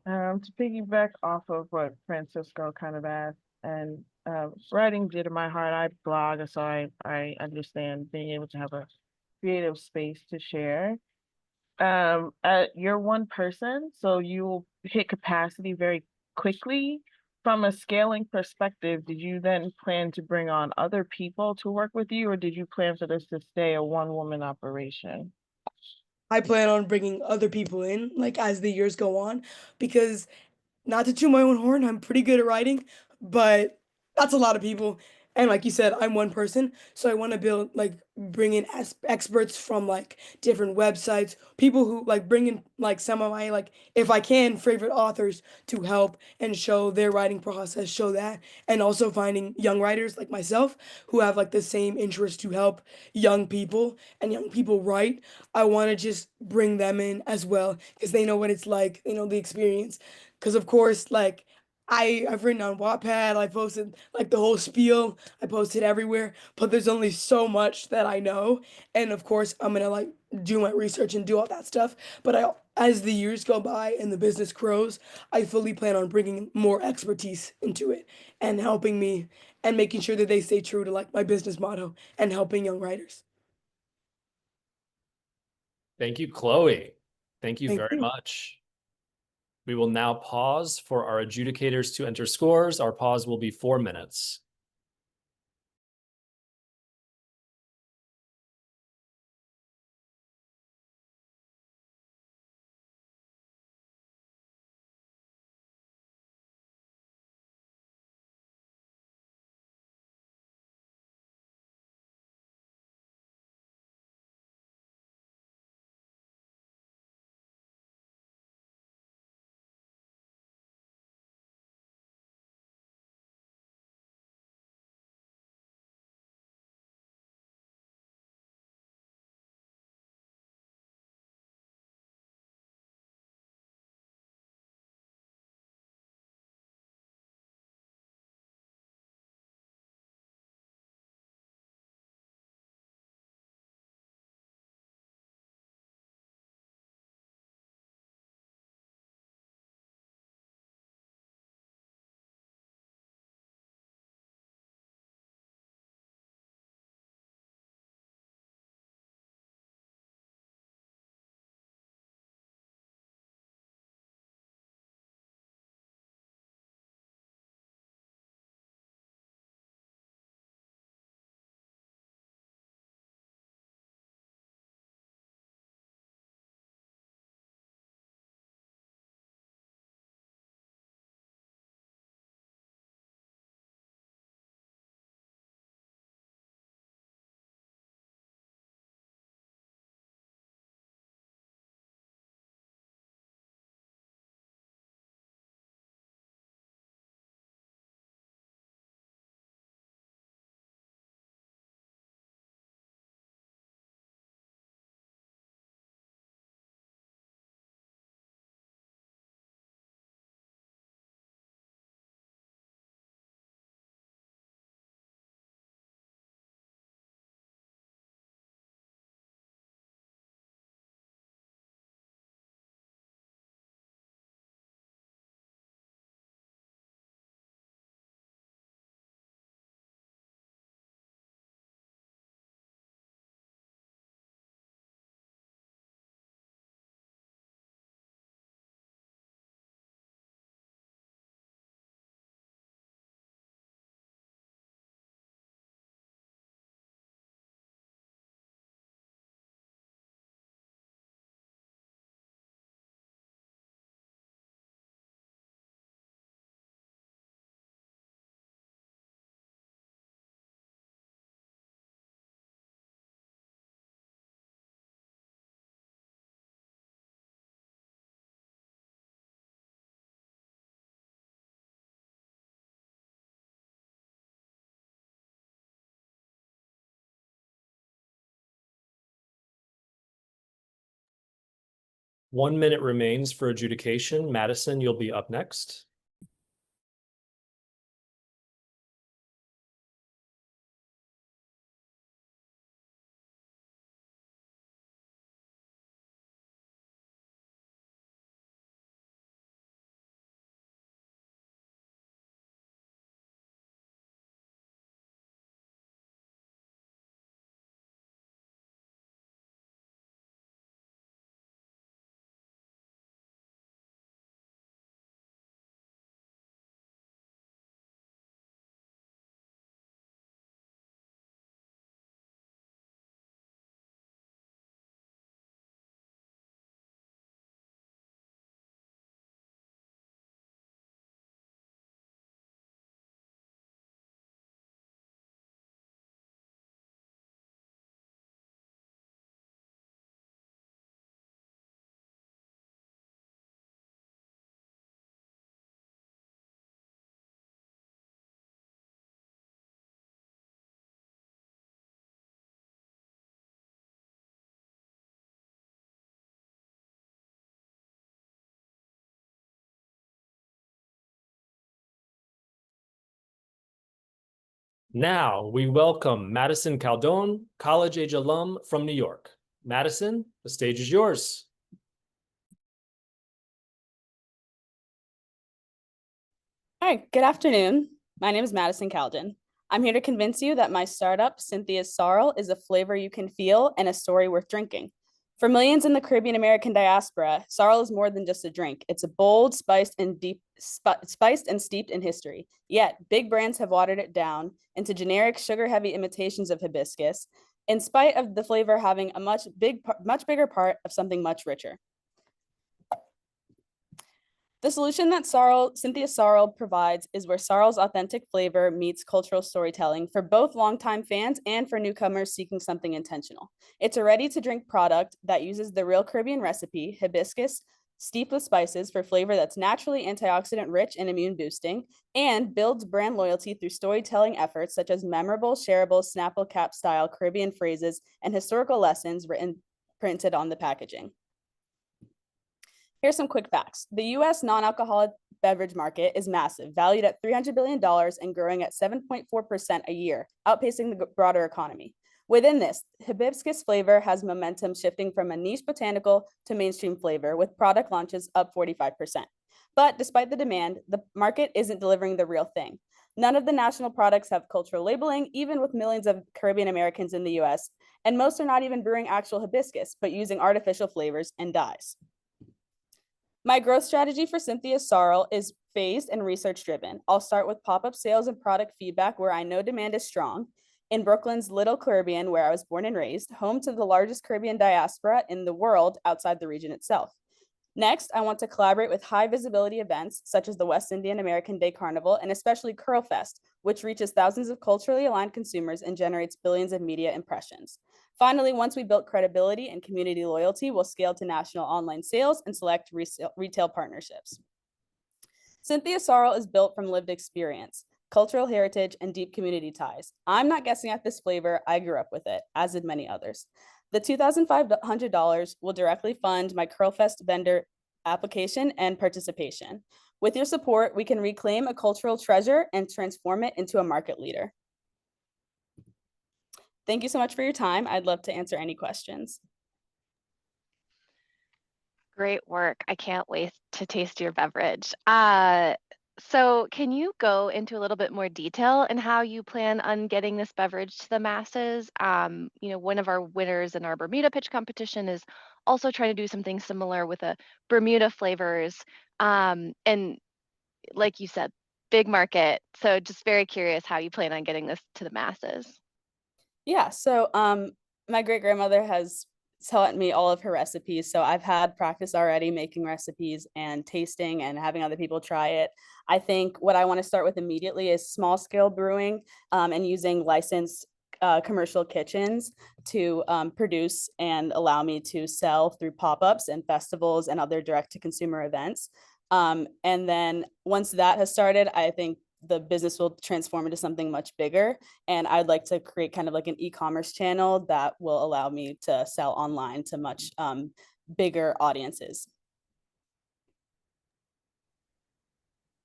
[SPEAKER 5] To piggyback off of what Francisco kind of asked, and writing dear to my heart, I blog, so I understand being able to have a creative space to share. You're one person, so you'll hit capacity very quickly. From a scaling perspective, did you then plan to bring on other people to work with you, or did you plan for this to stay a one-woman operation?
[SPEAKER 8] I plan on bringing other people in, like as the years go on, because not to toot my own horn, I'm pretty good at writing, but that's a lot of people. And like you said, I'm one person, so I want to build like bring in experts from like different websites, people who like bring in like some of my like if I can favorite authors to help and show their writing process, show that, and also finding young writers like myself who have like the same interest to help young people and young people write. I want to just bring them in as well because they know what it's like, they know the experience. Because of course, like I've written on Wattpad, I posted like the whole spiel, I posted everywhere, but there's only so much that I know, and of course I'm gonna like do my research and do all that stuff. But as the years go by and the business grows, I fully plan on bringing more expertise into it and helping me and making sure that they stay true to like my business motto and helping young writers.
[SPEAKER 1] Thank you, Chloe. Thank you
[SPEAKER 8] Thank
[SPEAKER 1] very
[SPEAKER 8] you.
[SPEAKER 1] much. We will now pause for our adjudicators to enter scores. Our pause will be 4 minutes. 1 minute remains for adjudication. Madison, you'll be up next. Now we welcome Madison Caldone, college-age alum from New York. Madison, the stage is yours.
[SPEAKER 10] Hi, good afternoon. My name is Madison Caldon. I'm here to convince you that my startup, Cynthia's Sorrel, is a flavor you can feel and a story worth drinking. For millions in the Caribbean American diaspora, sorrel is more than just a drink. It's a bold, spiced and steeped in history. Yet, big brands have watered it down into generic, sugar-heavy imitations of hibiscus, in spite of the flavor having a much bigger part of something much richer. The solution that Cynthia's Sorrel provides is where sorrel's authentic flavor meets cultural storytelling for both longtime fans and for newcomers seeking something intentional. It's a ready-to-drink product that uses the real Caribbean recipe, hibiscus, steeped with spices for flavor that's naturally antioxidant rich and immune boosting, and builds brand loyalty through storytelling efforts such as memorable, shareable, Snapple cap style Caribbean phrases and historical lessons printed on the packaging. Here's some quick facts. The US non-alcoholic beverage market is massive, valued at $300 billion and growing at 7.4% a year, outpacing the broader economy. Within this, hibiscus flavor has momentum shifting from a niche botanical to mainstream flavor, with product launches up 45%. But despite the demand, the market isn't delivering the real thing. None of the national products have cultural labeling, even with millions of Caribbean Americans in the US, and most are not even brewing actual hibiscus, but using artificial flavors and dyes. My growth strategy for Cynthia's Sorrel is phased and research-driven. I'll start with pop-up sales and product feedback where I know demand is strong. In Brooklyn's Little Caribbean, where I was born and raised, home to the largest Caribbean diaspora in the world outside the region itself. Next, I want to collaborate with high visibility events such as the West Indian American Day Carnival and especially Curl Fest, which reaches thousands of culturally aligned consumers and generates billions of media impressions. Finally, once we built credibility and community loyalty, we'll scale to national online sales and select retail partnerships. Cynthia's Sorrel is built from lived experience, cultural heritage, and deep community ties. I'm not guessing at this flavor. I grew up with it, as did many others. The $2,500 will directly fund my CurlFest vendor application and participation. With your support, we can reclaim a cultural treasure and transform it into a market leader. Thank you so much for your time. I'd love to answer any questions.
[SPEAKER 3] Great work. I can't wait to taste your beverage. So can you go into a little bit more detail in how you plan on getting this beverage to the masses? One of our winners in our Bermuda pitch competition is also trying to do something similar with a Bermuda flavors. And like you said, big market. So just very curious how you plan on getting this to the masses.
[SPEAKER 10] Yeah, so my great grandmother has taught me all of her recipes. So I've had practice already making recipes and tasting and having other people try it. I think what I want to start with immediately is small scale brewing and using licensed commercial kitchens to produce and allow me to sell through pop-ups and festivals and other direct to consumer events. And then once that has started, I think the business will transform into something much bigger. And I'd like to create kind of like an e-commerce channel that will allow me to sell online to much bigger audiences.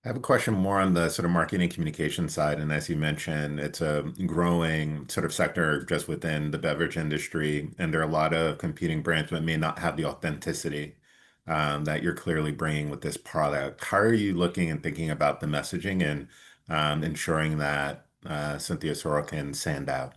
[SPEAKER 2] I have a question more on the sort of marketing and communication side. And as you mentioned, it's a growing sort of sector just within the beverage industry. And there are a lot of competing brands that may not have the authenticity that you're clearly bringing with this product. How are you looking and thinking about the messaging and ensuring that Cynthia Sorrell can stand out?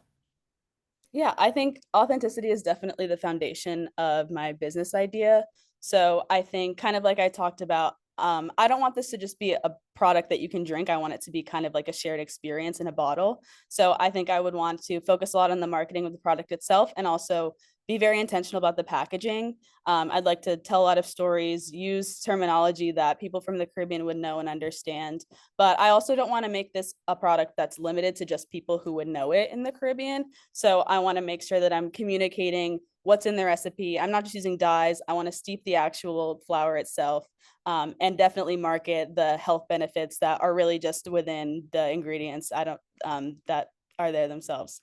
[SPEAKER 10] Yeah, I think authenticity is definitely the foundation of my business idea. So I think kind of like I talked about, I don't want this to just be a product that you can drink. I want it to be kind of like a shared experience in a bottle. So I think I would want to focus a lot on the marketing of the product itself and also be very intentional about the packaging. I'd like to tell a lot of stories, use terminology that people from the Caribbean would know and understand. But I also don't want to make this a product that's limited to just people who would know it in the Caribbean. So I want to make sure that I'm communicating what's in the recipe. I'm not just using dyes. I want to steep the actual flour itself, and definitely market the health benefits that are really just within the ingredients. I don't that are there themselves.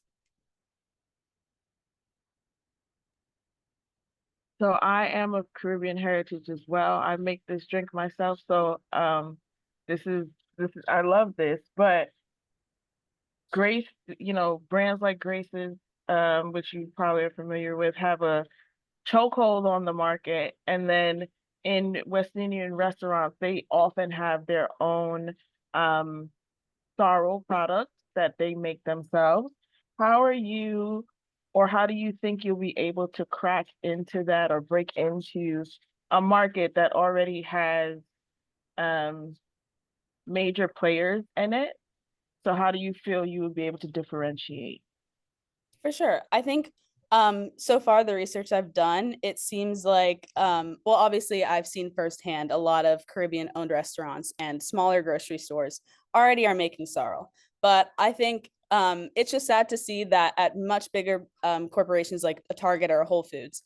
[SPEAKER 5] So I am of Caribbean heritage as well. I make this drink myself. So this is I love this, but Grace, brands like Grace's, which you probably are familiar with, have a chokehold on the market. And then in West Indian restaurants, they often have their own sorrel products that they make themselves. How are you, or how do you think you'll be able to crack into that or break into a market that already has um, major players in it? So how do you feel you would be able to differentiate?
[SPEAKER 10] For sure. I think so far the research I've done, it seems like well, obviously I've seen firsthand a lot of Caribbean owned restaurants and smaller grocery stores already are making sorrel. But I think it's just sad to see that at much bigger corporations like a Target or a Whole Foods,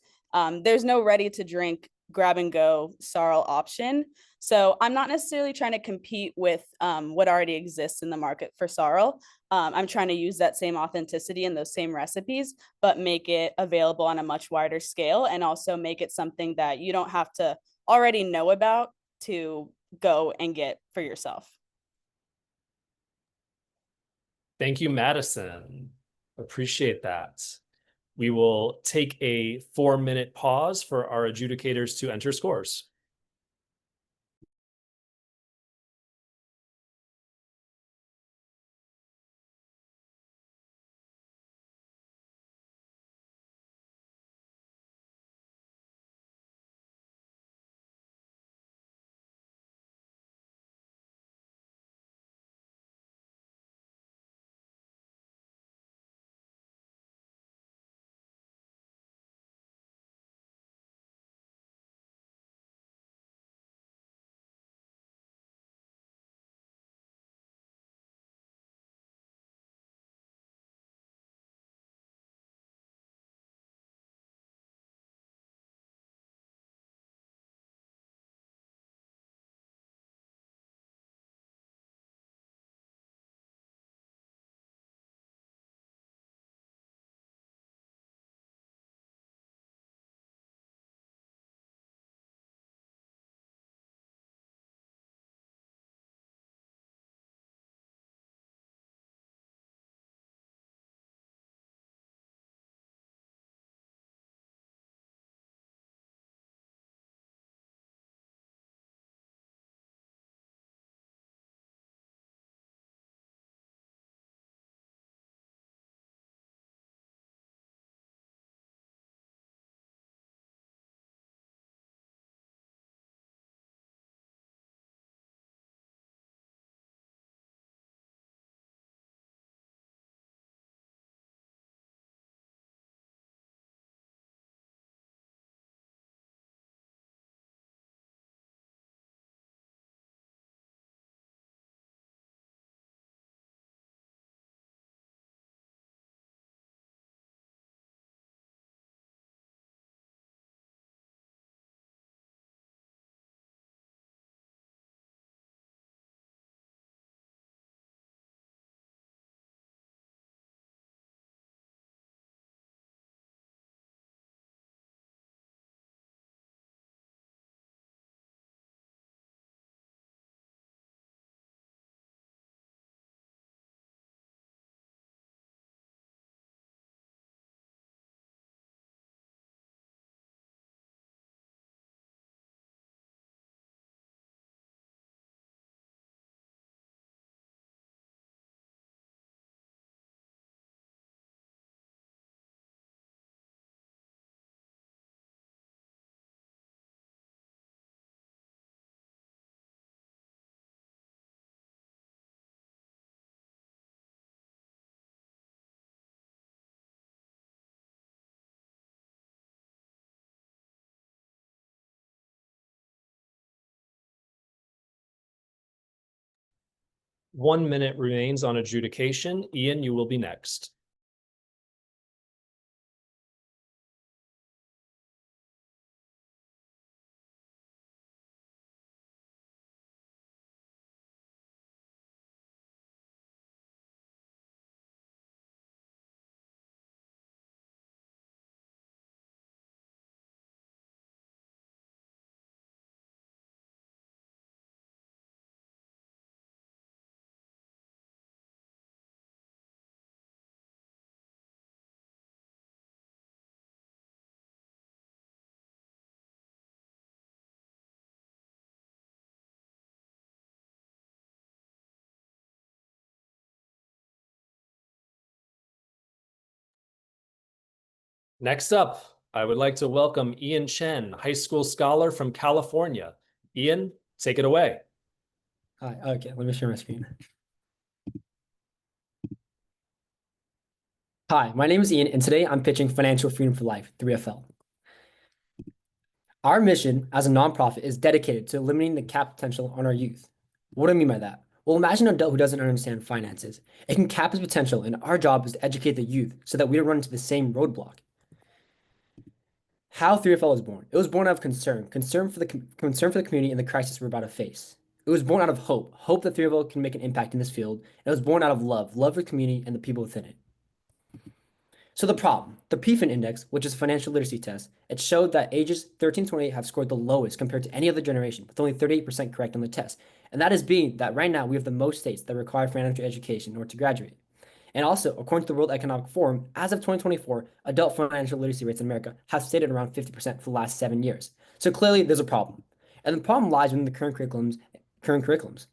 [SPEAKER 10] there's no ready to drink grab and go sorrel option. So I'm not necessarily trying to compete with what already exists in the market for sorrel. I'm trying to use that same authenticity and those same recipes, but make it available on a much wider scale and also make it something that you don't have to already know about to go and get for yourself.
[SPEAKER 1] Thank you, Madison. Appreciate that. We will take a 4-minute pause for our adjudicators to enter scores. 1 minute remains on adjudication. Ian, you will be next. Next up, I would like to welcome Ian Chen, high school scholar from California. Ian, take it away.
[SPEAKER 11] Hi, okay, let me share my screen. Hi, my name is Ian, and today I'm pitching Financial Freedom for Life, 3FL. Our mission as a nonprofit is dedicated to eliminating the cap potential on our youth. What do I mean by that? Well, imagine an adult who doesn't understand finances. It can cap his potential, and our job is to educate the youth so that we don't run into the same roadblock. How 3FL was born? It was born out of concern for the community and the crisis we're about to face. It was born out of hope that 3FL can make an impact in this field. And it was born out of love for the community and the people within it. So the problem, the PFIN index, which is a financial literacy test, it showed that ages 13 to 28 have scored the lowest compared to any other generation, with only 38% correct on the test. And that is being that right now we have the most states that require financial education in order to graduate. And also, according to the World Economic Forum, as of 2024, adult financial literacy rates in America have stayed at around 50% for the last 7 years. So clearly there's a problem. And the problem lies within the current curriculums.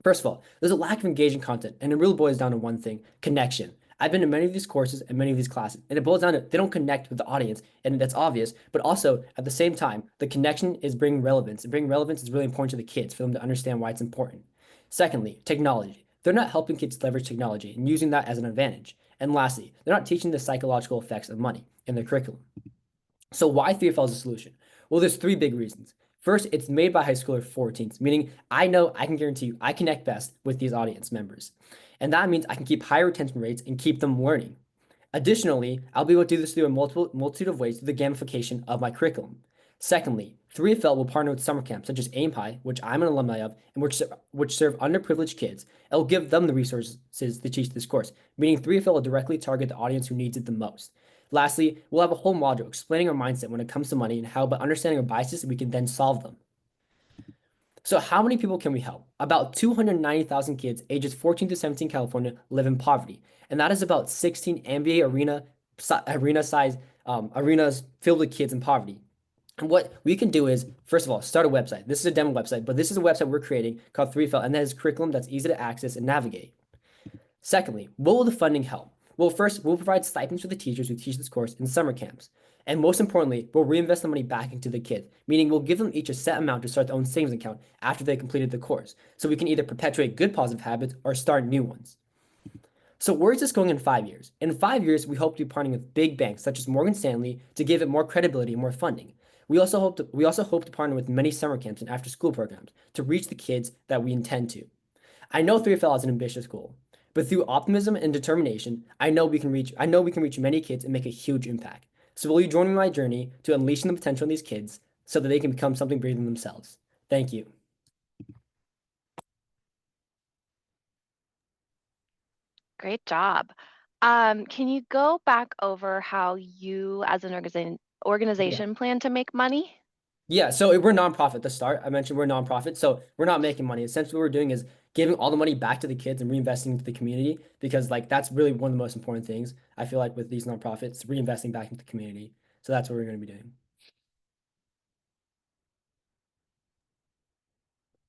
[SPEAKER 11] First of all, there's a lack of engaging content, and it really boils down to one thing: connection. I've been to many of these courses and many of these classes, and it boils down to they don't connect with the audience, and that's obvious. But also, at the same time, the connection is bringing relevance, and bringing relevance is really important to the kids for them to understand why it's important. Secondly, technology. They're not helping kids leverage technology and using that as an advantage. And lastly, they're not teaching the psychological effects of money in their curriculum. So why 3FL is a solution? Well, there's 3 big reasons. First, it's made by high schoolers for teens, meaning I know I can guarantee you I connect best with these audience members. And that means I can keep higher retention rates and keep them learning. Additionally, I'll be able to do this through a multitude of ways through the gamification of my curriculum. Secondly, 3FL will partner with summer camps such as Aim High, which I'm an alumni of, and which serve underprivileged kids. It will give them the resources to teach this course, meaning 3FL will directly target the audience who needs it the most. Lastly, we'll have a whole module explaining our mindset when it comes to money and how, by understanding our biases, we can then solve them. So how many people can we help? About 290,000 kids ages 14 to 17 in California live in poverty. And that is about 16 NBA arenas filled with kids in poverty. And what we can do is, first of all, start a website. This is a demo website, but this is a website we're creating called 3FL, and that is curriculum that's easy to access and navigate. Secondly, what will the funding help? Well, first, we'll provide stipends for the teachers who teach this course in summer camps. And most importantly, we'll reinvest the money back into the kids, meaning we'll give them each a set amount to start their own savings account after they completed the course. So we can either perpetuate good positive habits or start new ones. So where is this going in 5 years? In 5 years, we hope to be partnering with big banks such as Morgan Stanley to give it more credibility and more funding. We also hope to partner with many summer camps and after-school programs to reach the kids that we intend to. I know 3FL has an ambitious goal, but through optimism and determination, I know we can reach many kids and make a huge impact. So will you join me in my journey to unleashing the potential in these kids so that they can become something bigger than themselves? Thank you.
[SPEAKER 3] Great job. Can you go back over how you as an organization plan to make money?
[SPEAKER 11] Yeah, so we're a nonprofit at the start. I mentioned we're a nonprofit, so we're not making money. Essentially, what we're doing is giving all the money back to the kids and reinvesting into the community, because that's really one of the most important things I feel like with these nonprofits, reinvesting back into the community. So that's what we're going to be doing.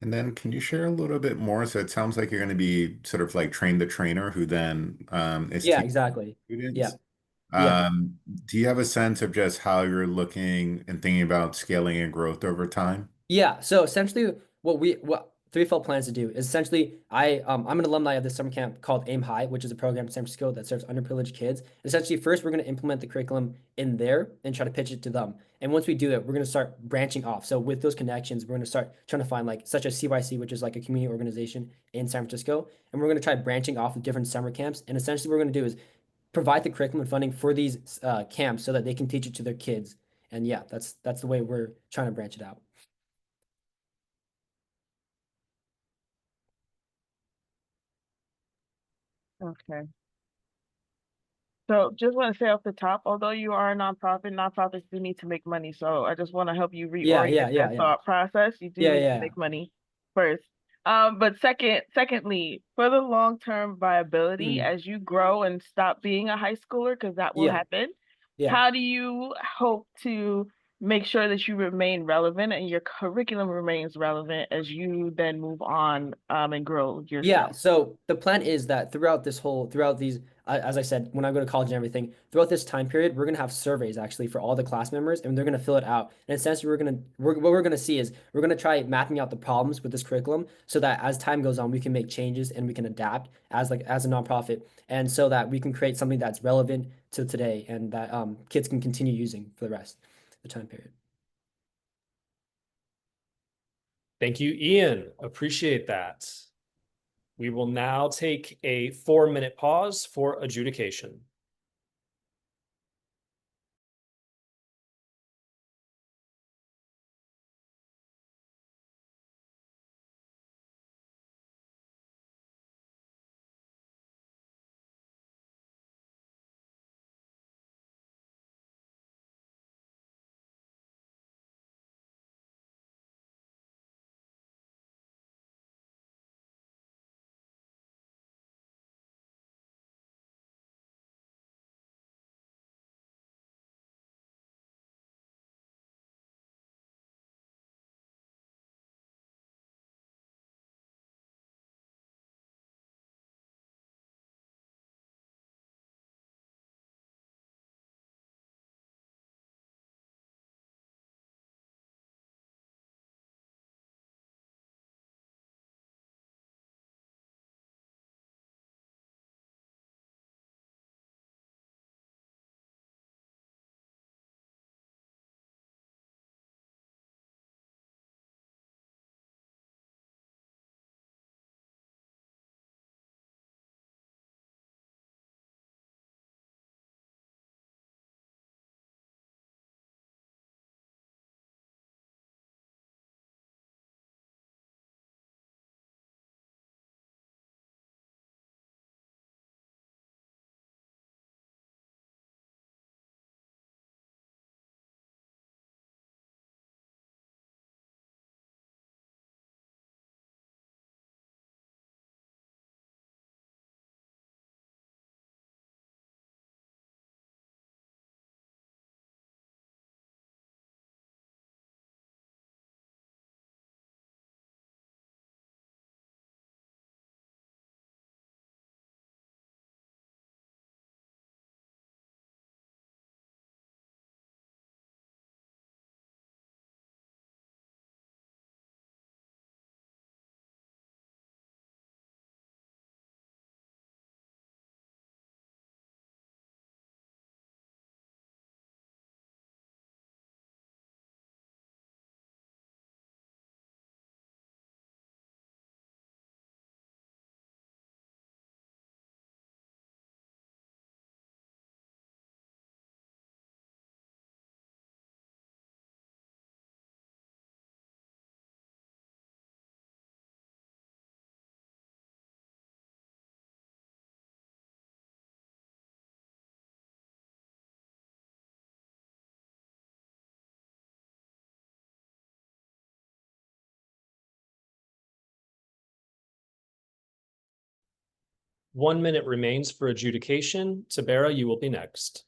[SPEAKER 2] And then can you share a little bit more? So it sounds like you're going to be sort of like train the trainer who then is
[SPEAKER 11] Yeah,
[SPEAKER 2] teaching
[SPEAKER 11] exactly.
[SPEAKER 2] students.
[SPEAKER 11] Yeah. Yeah.
[SPEAKER 2] Do you have a sense of just how you're looking and thinking about scaling and growth over time?
[SPEAKER 11] Yeah. So essentially what 3FL plans to do is essentially I'm an alumni of this summer camp called Aim High, which is a program in San Francisco that serves underprivileged kids. Essentially, first we're going to implement the curriculum in there and try to pitch it to them. And And once we do that, we're going to start branching off. So with those connections, we're going to start trying to find like such as CYC, which is like a community organization in San Francisco. And we're going to try branching off with different summer camps. And essentially what we're going to do is provide the curriculum and funding for these camps so that they can teach it to their kids. And yeah, that's the way we're trying to branch it out.
[SPEAKER 5] Okay. So just want to say off the top, although you are a nonprofit, nonprofits do need to make money. So I just want to help you reorient that thought process. You do need to make money first. But secondly, for the long-term viability, as you grow and stop being a high schooler, because that will happen, how do you hope to make sure that you remain relevant and your curriculum remains relevant as you then move on and grow yourself?
[SPEAKER 11] Yeah, so the plan is that throughout these, as I said, when I go to college and everything, throughout this time period, we're gonna have surveys actually for all the class members, and they're gonna fill it out. And essentially, what we're gonna see is we're gonna try mapping out the problems with this curriculum, so that as time goes on, we can make changes and we can adapt as a nonprofit, and so that we can create something that's relevant to today and that kids can continue using for the rest of the time period.
[SPEAKER 1] Thank you, Ian. Appreciate that. We will now take a 4-minute pause for adjudication. One minute remains for adjudication. Tabera, you will be next.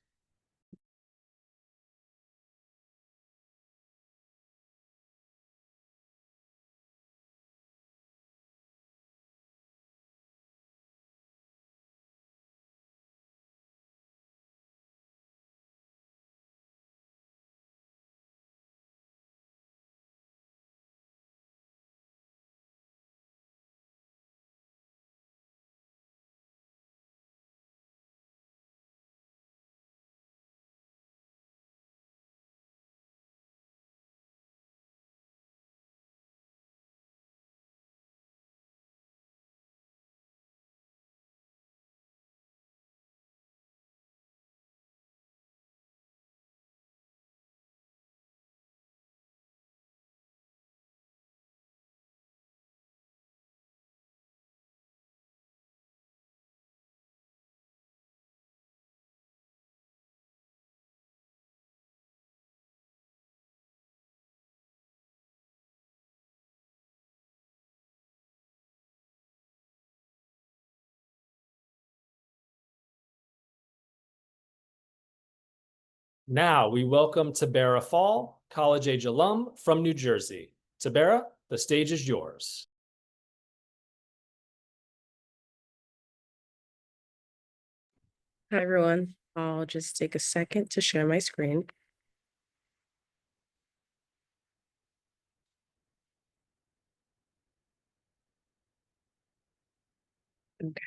[SPEAKER 1] Now we welcome Tabara Fall, college-age alum from New Jersey. Tabara, the stage is yours.
[SPEAKER 12] Hi, everyone. I'll just take a second to share my screen. Okay.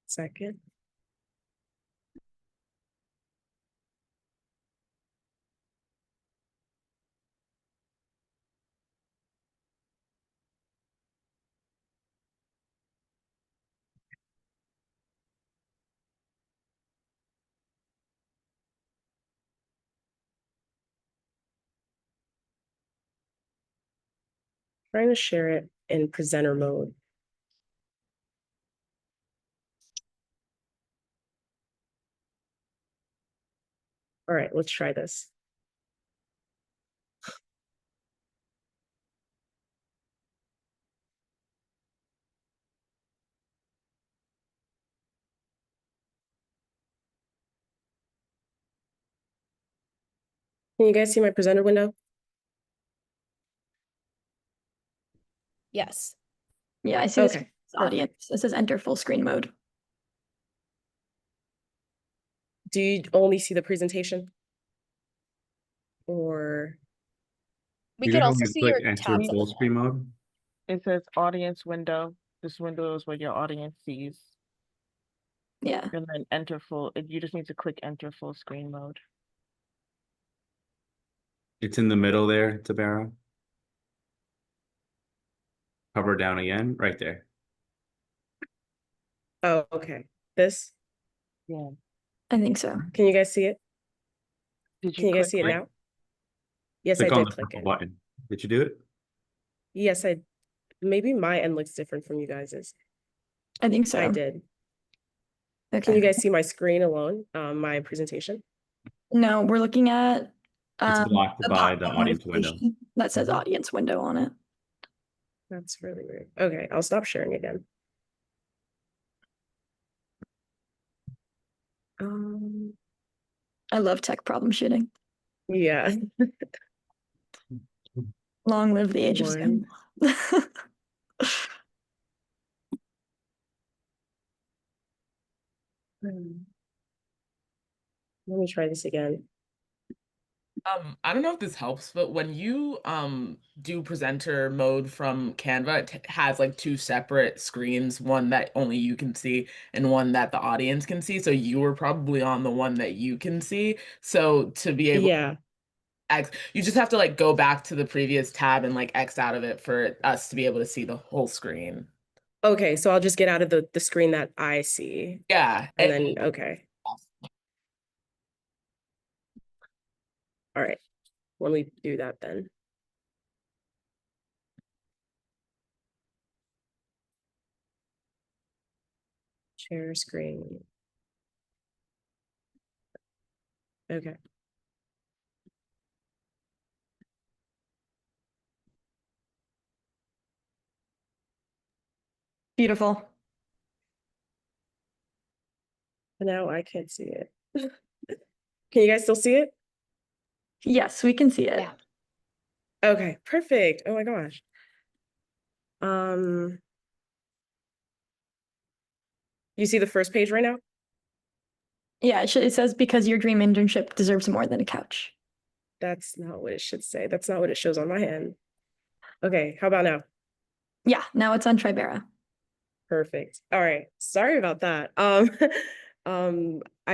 [SPEAKER 12] Second. Trying to share it in presenter mode. All right, let's try this. Can you guys see my presenter window?
[SPEAKER 9] Yes. Yeah, I see this
[SPEAKER 12] Okay,
[SPEAKER 9] audience. It says enter full screen mode.
[SPEAKER 12] do you only see the presentation? Or
[SPEAKER 10] We
[SPEAKER 13] You
[SPEAKER 10] can
[SPEAKER 13] can
[SPEAKER 10] also
[SPEAKER 13] always
[SPEAKER 10] see
[SPEAKER 13] click
[SPEAKER 10] your
[SPEAKER 13] enter
[SPEAKER 10] tabs at
[SPEAKER 13] full
[SPEAKER 10] the
[SPEAKER 13] screen
[SPEAKER 10] bottom.
[SPEAKER 13] mode.
[SPEAKER 5] It says audience window. This window is what your audience sees.
[SPEAKER 9] Yeah.
[SPEAKER 5] And then enter full, you just need to click enter full screen mode.
[SPEAKER 13] It's in the middle there, Tabara. Hover down again, right there.
[SPEAKER 12] oh, okay. This,
[SPEAKER 5] Yeah.
[SPEAKER 9] I think so.
[SPEAKER 12] can you guys see it?
[SPEAKER 5] Did
[SPEAKER 12] Can
[SPEAKER 5] you
[SPEAKER 12] you guys
[SPEAKER 5] click
[SPEAKER 12] see it
[SPEAKER 5] it?
[SPEAKER 12] now? Yes, I
[SPEAKER 13] Click on
[SPEAKER 12] did
[SPEAKER 13] the
[SPEAKER 12] click
[SPEAKER 13] purple
[SPEAKER 12] it.
[SPEAKER 13] button. Did you do it?
[SPEAKER 12] Yes, maybe my end looks different from you guys's.
[SPEAKER 9] I think so.
[SPEAKER 12] I did.
[SPEAKER 9] Okay.
[SPEAKER 12] Can you guys see my screen alone, my presentation?
[SPEAKER 9] No, we're looking at
[SPEAKER 13] It's blocked
[SPEAKER 9] a
[SPEAKER 13] by the
[SPEAKER 9] pop-up
[SPEAKER 13] audience window.
[SPEAKER 9] notification that says audience window on it.
[SPEAKER 12] That's really weird. Okay, I'll stop sharing again.
[SPEAKER 9] I love tech problem shooting.
[SPEAKER 12] Yeah.
[SPEAKER 9] Long live the age of
[SPEAKER 12] One.
[SPEAKER 9] STEM.
[SPEAKER 12] Let me try this again.
[SPEAKER 6] I don't know if this helps, but when you do presenter mode from Canva, it has like two separate screens, one that only you can see and one that the audience can see. So you were probably on the one that you can see. So to be able
[SPEAKER 12] Yeah.
[SPEAKER 6] X, you just have to like go back to the previous tab and like X out of it for us to be able to see the whole screen.
[SPEAKER 12] Okay, so I'll just get out of the screen that I see.
[SPEAKER 6] Yeah.
[SPEAKER 12] And then, okay. All right. Let me do that then. Share screen. Okay.
[SPEAKER 9] Beautiful.
[SPEAKER 12] But now I can't see it. Can you guys still see it?
[SPEAKER 9] Yes, we can see it.
[SPEAKER 3] Yeah.
[SPEAKER 12] Okay, perfect. Oh my gosh. You see the first page right now?
[SPEAKER 9] Yeah, it says because your dream internship deserves more than a couch.
[SPEAKER 12] That's not what it should say. That's not what it shows on my hand. Okay, how about now?
[SPEAKER 9] Yeah, now it's on Tribera.
[SPEAKER 12] Perfect. All right. Sorry about that. I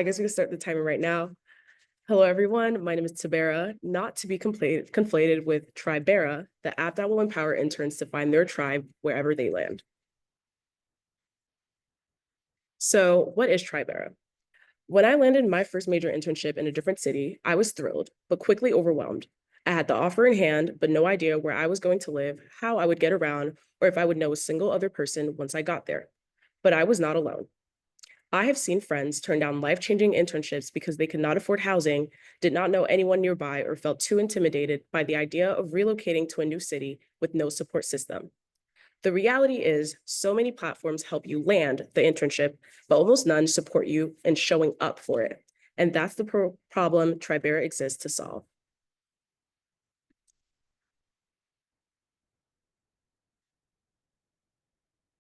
[SPEAKER 12] guess we can start the timer right now. Hello, everyone. My name is Tabara, not to be conflated with Tribera, the app that will empower interns to find their tribe wherever they land. So what is Tribera? When I landed my first major internship in a different city, I was thrilled, but quickly overwhelmed. I had the offer in hand, but no idea where I was going to live, how I would get around, or if I would know a single other person once I got there. But I was not alone. I have seen friends turn down life-changing internships because they could not afford housing, did not know anyone nearby, or felt too intimidated by the idea of relocating to a new city with no support system. The reality is, so many platforms help you land the internship, but almost none support you in showing up for it. And that's the problem Tribera exists to solve.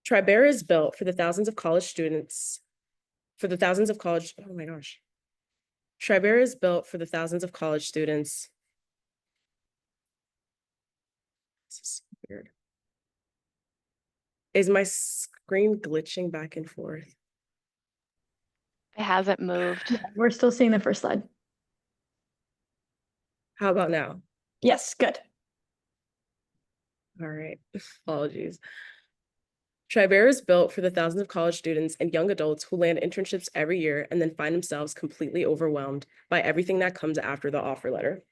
[SPEAKER 12] Tribera is built for the thousands of college students, oh my gosh. Tribera is built for the thousands of college students. This is weird. Is my screen glitching back and forth?
[SPEAKER 3] It hasn't moved.
[SPEAKER 9] Yeah, we're still seeing the first slide.
[SPEAKER 12] How about now?
[SPEAKER 9] Yes, good.
[SPEAKER 12] All right, apologies. Tribera is built for the thousands of college students and young adults who land internships every year and then find themselves completely overwhelmed by everything that comes after the offer letter.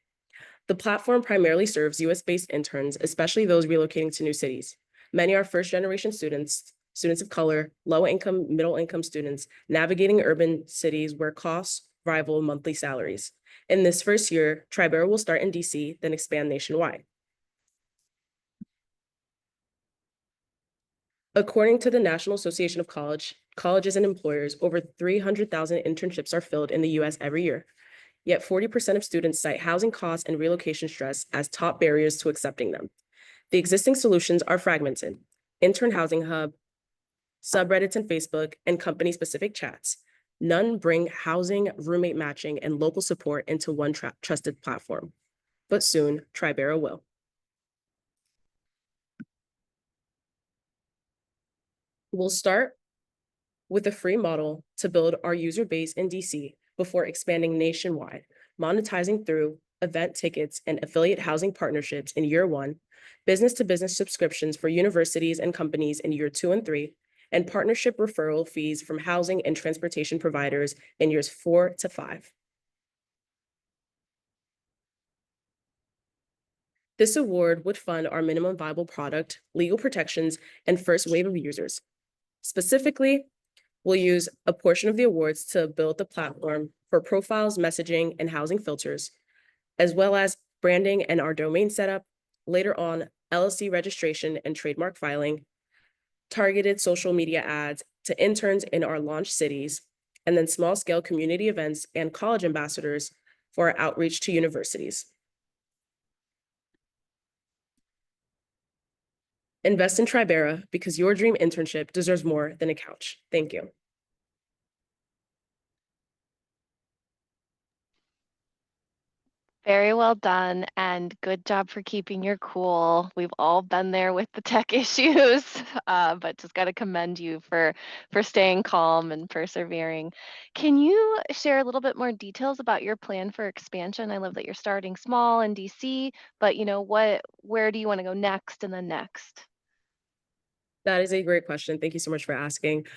[SPEAKER 12] The platform primarily serves US-based interns, especially those relocating to new cities. Many are first-generation students, students of color, low-income, middle-income students, navigating urban cities where costs rival monthly salaries. In this first year, Tribera will start in DC, then expand nationwide. According to the National Association of Colleges and Employers, over 300,000 internships are filled in the US every year. Yet 40% of students cite housing costs and relocation stress as top barriers to accepting them. The existing solutions are fragmented: intern housing hub, subreddits and Facebook, and company-specific chats. None bring housing, roommate matching, and local support into one trusted platform. But soon, Tribera will. We'll start with a free model to build our user base in DC before expanding nationwide, monetizing through event tickets and affiliate housing partnerships in year 1, business-to-business subscriptions for universities and companies in year 2 and 3, and partnership referral fees from housing and transportation providers in years 4 to 5. This award would fund our minimum viable product, legal protections, and first wave of users. Specifically, we'll use a portion of the awards to build the platform for profiles, messaging, and housing filters, as well as branding and our domain setup, later on LLC registration and trademark filing, targeted social media ads to interns in our launch cities, and then small-scale community events and college ambassadors for our outreach to universities. Invest in Tribera because your dream internship deserves more than a couch. Thank you.
[SPEAKER 3] Very well done, and good job for keeping your cool. We've all been there with the tech issues, but just got to commend you for staying calm and persevering. Can you share a little bit more details about your plan for expansion? I love that you're starting small in DC, but where do you want to go next and then next?
[SPEAKER 12] That is a great question. Thank you so much for asking.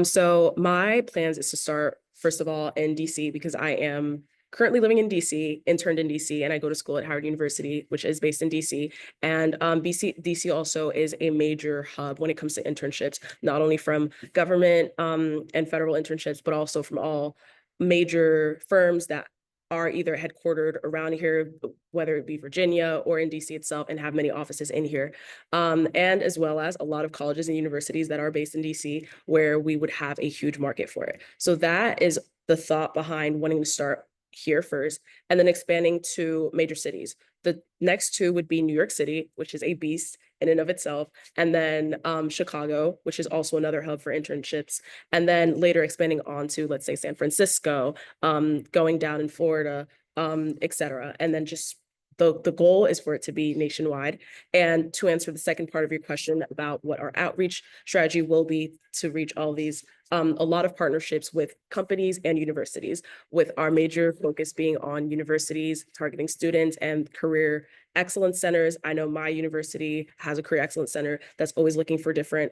[SPEAKER 12] So my plans is to start, first of all, in DC because I am currently living in DC, interned in DC, and I go to school at Howard University, which is based in DC. And DC also is a major hub when it comes to internships, not only from government and federal internships, but also from all major firms that are either headquartered around here, whether it be Virginia or in DC itself, and have many offices in here. And as well as a lot of colleges and universities that are based in DC, where we would have a huge market for it. So that is the thought behind wanting to start here first, and then expanding to major cities. The next two would be New York City, which is a beast in and of itself, and then Chicago, which is also another hub for internships, and then later expanding on to, let's say, San Francisco, going down in Florida, et cetera. And then just the goal is for it to be nationwide. And to answer the second part of your question about what our outreach strategy will be to reach all these, a lot of partnerships with companies and universities, with our major focus being on universities, targeting students and career excellence centers. I know my university has a career excellence center that's always looking for different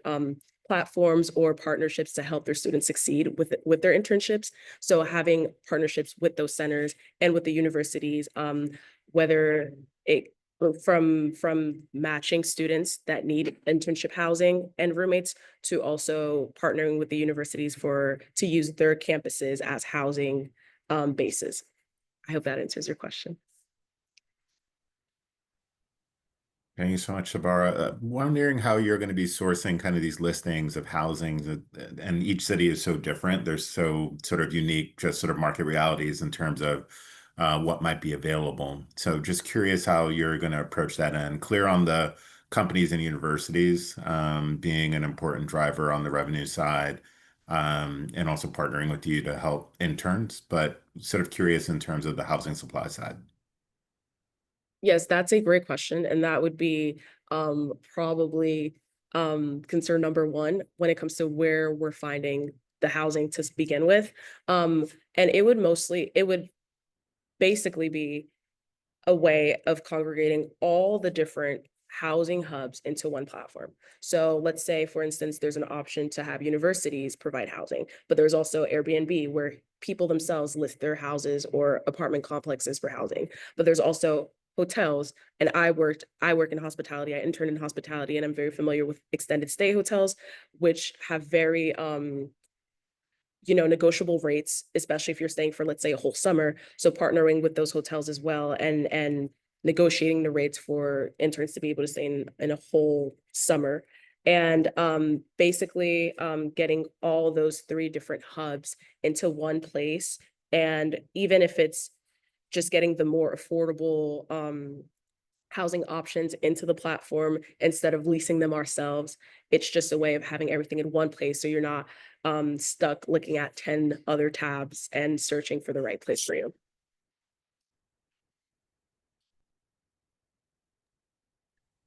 [SPEAKER 12] platforms or partnerships to help their students succeed with their internships. So having partnerships with those centers and with the universities, whether it from matching students that need internship housing and roommates to also partnering with the universities to use their campuses as housing bases. I hope that answers your question.
[SPEAKER 2] Thank you so much, Sabara. Wondering how you're going to be sourcing kind of these listings of housings, and each city is so different. There's so sort of unique, just sort of market realities in terms of what might be available. So just curious how you're going to approach that, and clear on the companies and universities being an important driver on the revenue side, and also partnering with you to help interns, but sort of curious in terms of the housing supply side.
[SPEAKER 12] Yes, that's a great question. And that would be probably concern number one when it comes to where we're finding the housing to begin with. And it would basically be a way of congregating all the different housing hubs into one platform. So let's say, for instance, there's an option to have universities provide housing, but there's also Airbnb where people themselves list their houses or apartment complexes for housing. But there's also hotels, and I work in hospitality. I interned in hospitality, and I'm very familiar with extended stay hotels, which have very negotiable rates, especially if you're staying for, let's say, a whole summer. So partnering with those hotels as well, and negotiating the rates for interns to be able to stay in a whole summer. And basically getting all those three different hubs into one place. And even if it's just getting the more affordable housing options into the platform instead of leasing them ourselves. It's just a way of having everything in one place, so you're not stuck looking at 10 other tabs and searching for the right place for you.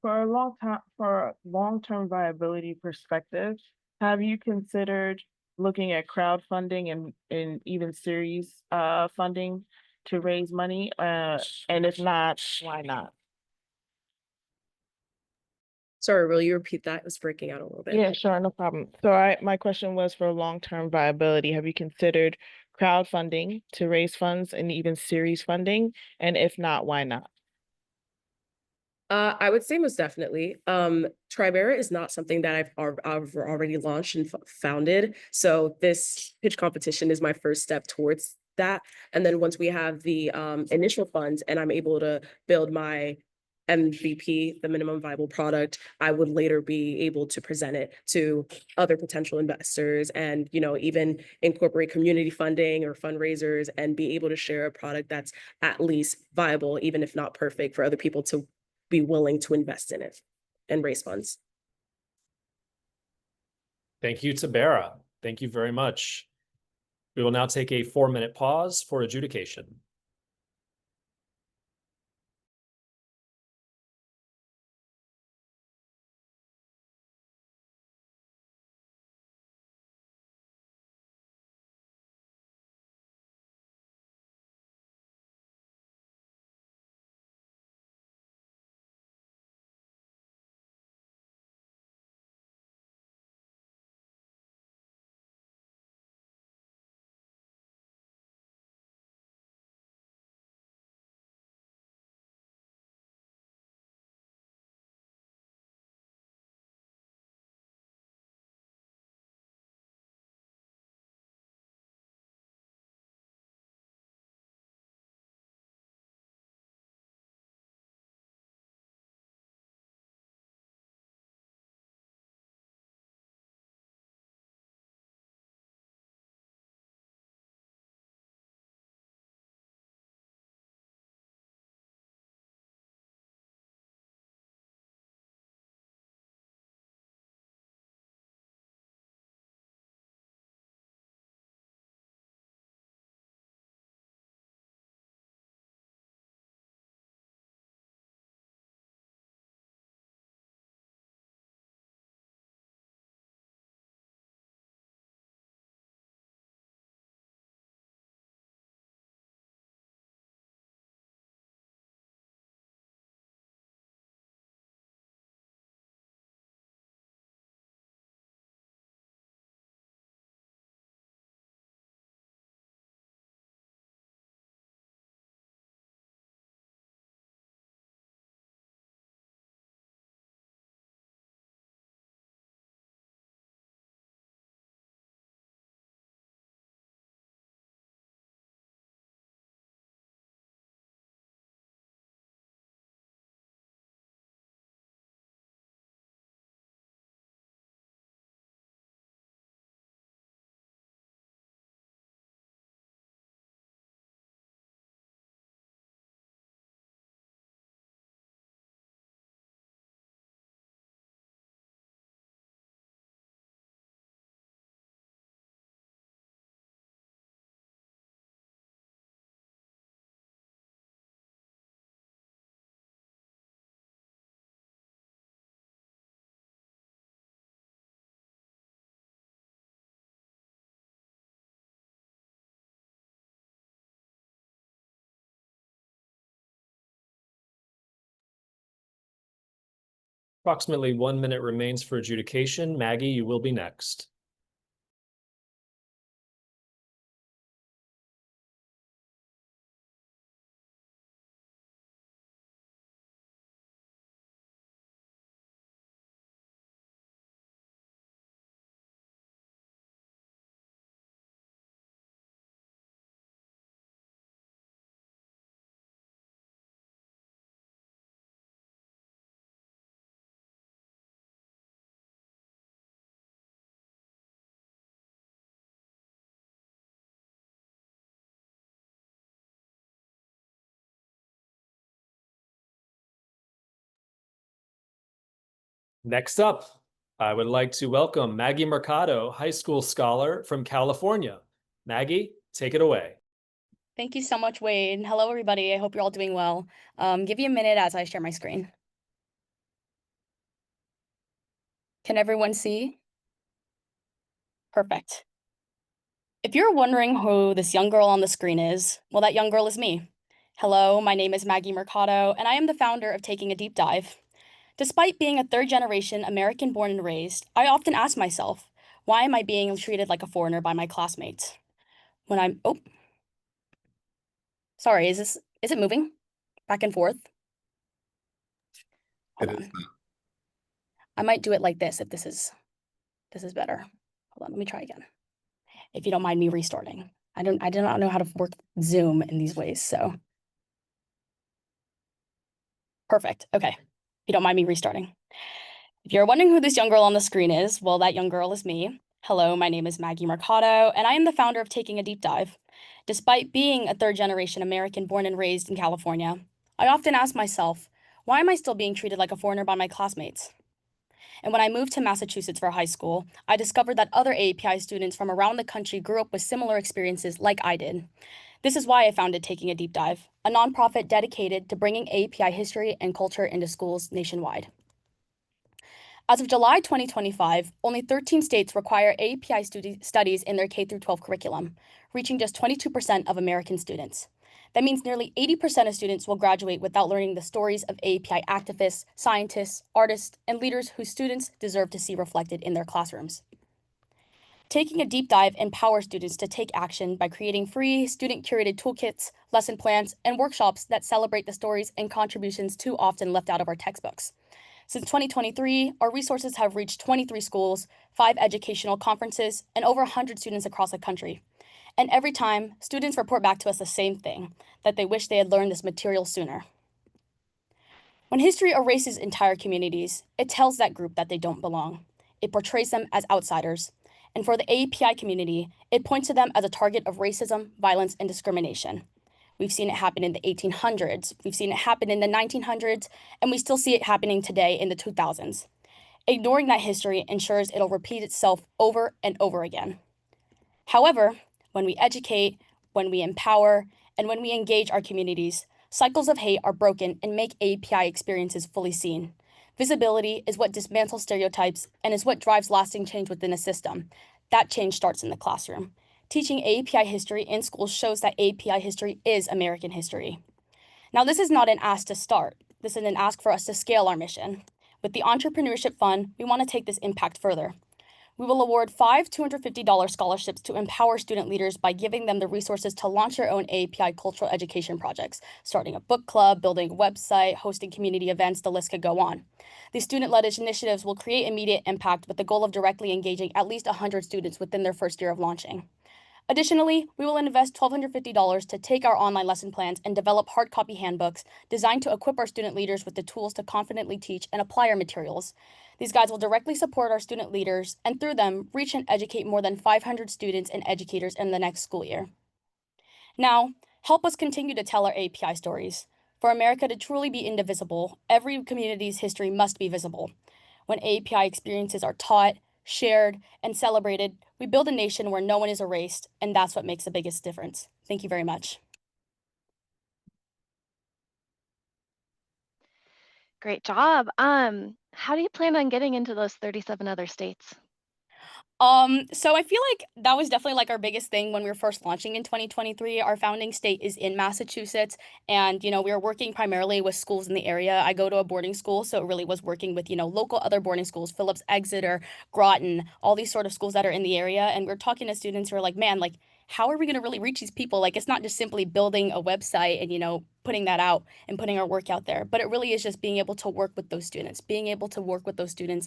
[SPEAKER 5] For a long-term viability perspective, have you considered looking at crowdfunding and even series funding to raise money? And if not, why not?
[SPEAKER 12] Sorry, will you repeat that? It was breaking out a little bit.
[SPEAKER 5] Yeah, sure, no problem. So my question was for long-term viability. Have you considered crowdfunding to raise funds and even series funding? And if not, why not?
[SPEAKER 12] I would say most definitely. Tribera is not something that I've already launched and founded. So this pitch competition is my first step towards that. And then once we have the initial funds and I'm able to build my MVP, the minimum viable product, I would later be able to present it to other potential investors and, even incorporate community funding or fundraisers and be able to share a product that's at least viable, even if not perfect, for other people to be willing to invest in it and raise funds.
[SPEAKER 1] Thank you, Tabara. Thank you very much. We will now take a 4-minute pause for adjudication. Approximately 1 minute remains for adjudication. Maggie, you will be next. Next up, I would like to welcome Maggie Mercado, high school scholar from California. Maggie, take it away.
[SPEAKER 14] Thank you so much, Wade. Hello, everybody. I hope you're all doing well. Give you a minute as I share my screen. Can everyone see? Perfect. If you're wondering who this young girl on the screen is, well, that young girl is me. Hello, my name is Maggie Mercado, and I am the founder of Taking a Deep Dive. Despite being a third-generation American born and raised, I often ask myself, why am I being treated like a foreigner by my classmates? Sorry, is it moving back and forth? Hold on. I might do it like this if this is better. Hold on, let me try again. If you don't mind me restarting. I do not know how to work Zoom in these ways, so. Perfect, okay. If you don't mind me restarting. If you're wondering who this young girl on the screen is, well, that young girl is me. Hello, my name is Maggie Mercado, and I am the founder of Taking a Deep Dive. Despite being a third-generation American born and raised in California, I often ask myself, why am I still being treated like a foreigner by my classmates? And when I moved to Massachusetts for high school, I discovered that other API students from around the country grew up with similar experiences like I did. This is why I founded Taking a Deep Dive, a nonprofit dedicated to bringing API history and culture into schools nationwide. As of July 2025, only 13 states require API studies in their K-12 curriculum, reaching just 22% of American students. That means nearly 80% of students will graduate without learning the stories of API activists, scientists, artists, and leaders whose students deserve to see reflected in their classrooms. Taking a Deep Dive empowers students to take action by creating free, student-curated toolkits, lesson plans, and workshops that celebrate the stories and contributions too often left out of our textbooks. Since 2023, our resources have reached 23 schools, 5 educational conferences, and over 100 students across the country. And every time, students report back to us the same thing, that they wish they had learned this material sooner. When history erases entire communities, it tells that group that they don't belong. It portrays them as outsiders. And for the API community, it points to them as a target of racism, violence, and discrimination. We've seen it happen in the 1800s, we've seen it happen in the 1900s, and we still see it happening today in the 2000s. Ignoring that history ensures it'll repeat itself over and over again. However, when we educate, when we empower, and when we engage our communities, cycles of hate are broken and make API experiences fully seen. Visibility is what dismantles stereotypes and is what drives lasting change within a system. That change starts in the classroom. Teaching API history in schools shows that API history is American history. Now, this is not an ask to start. This is an ask for us to scale our mission. With the Entrepreneurship Fund, we want to take this impact further. We will award 5 $250 scholarships to empower student leaders by giving them the resources to launch their own API cultural education projects, starting a book club, building a website, hosting community events, the list could go on. These student-led initiatives will create immediate impact with the goal of directly engaging at least 100 students within their first year of launching. Additionally, we will invest $1,250 to take our online lesson plans and develop hard copy handbooks designed to equip our student leaders with the tools to confidently teach and apply our materials. These guides will directly support our student leaders and through them, reach and educate more than 500 students and educators in the next school year. Now, help us continue to tell our API stories. For America to truly be indivisible, every community's history must be visible. When API experiences are taught, shared, and celebrated, we build a nation where no one is erased, and that's what makes the biggest difference. Thank you very much.
[SPEAKER 3] Great job. How do you plan on getting into those 37 other states?
[SPEAKER 14] So I feel like that was definitely like our biggest thing when we were first launching in 2023. Our founding state is in Massachusetts, and we were working primarily with schools in the area. I go to a boarding school, so it really was working with local other boarding schools, Phillips, Exeter, Groton, all these sort of schools that are in the area. And we're talking to students who are like, man, like how are we going to really reach these people? Like it's not just simply building a website and putting that out and putting our work out there, but it really is just being able to work with those students,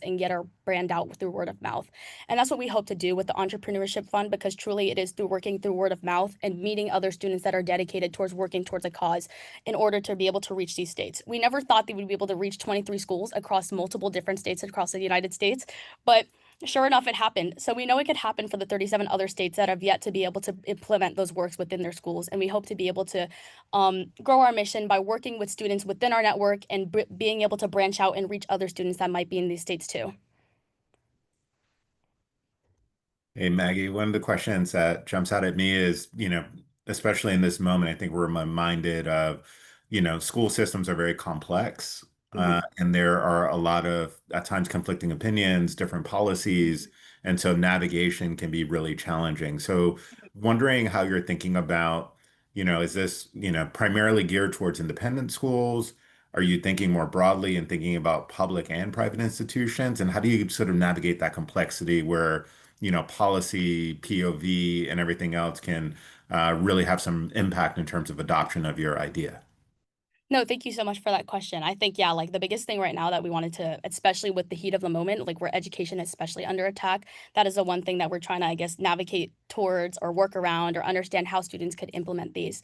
[SPEAKER 14] and get our brand out through word of mouth. And that's what we hope to do with the Entrepreneurship Fund, because truly it is through working through word of mouth and meeting other students that are dedicated towards working towards a cause in order to be able to reach these states. We never thought that we'd be able to reach 23 schools across multiple different states across the United States, but sure enough, it happened. So we know it could happen for the 37 other states that have yet to be able to implement those works within their schools. And we hope to be able to grow our mission by working with students within our network and being able to branch out and reach other students that might be in these states too.
[SPEAKER 2] Hey, Maggie, one of the questions that jumps out at me is, especially in this moment, I think we're reminded of, school systems are very complex, and there are a lot of, at times, conflicting opinions, different policies, and so navigation can be really challenging. So, wondering how you're thinking about, is this, primarily geared towards independent schools? Are you thinking more broadly and thinking about public and private institutions? And how do you sort of navigate that complexity where policy, POV, and everything else can really have some impact in terms of adoption of your idea?
[SPEAKER 14] No, thank you so much for that question. I think, yeah, like the biggest thing right now that we wanted to, especially with the heat of the moment, like where education is especially under attack, that is the one thing that we're trying to, I guess, navigate towards or work around or understand how students could implement these.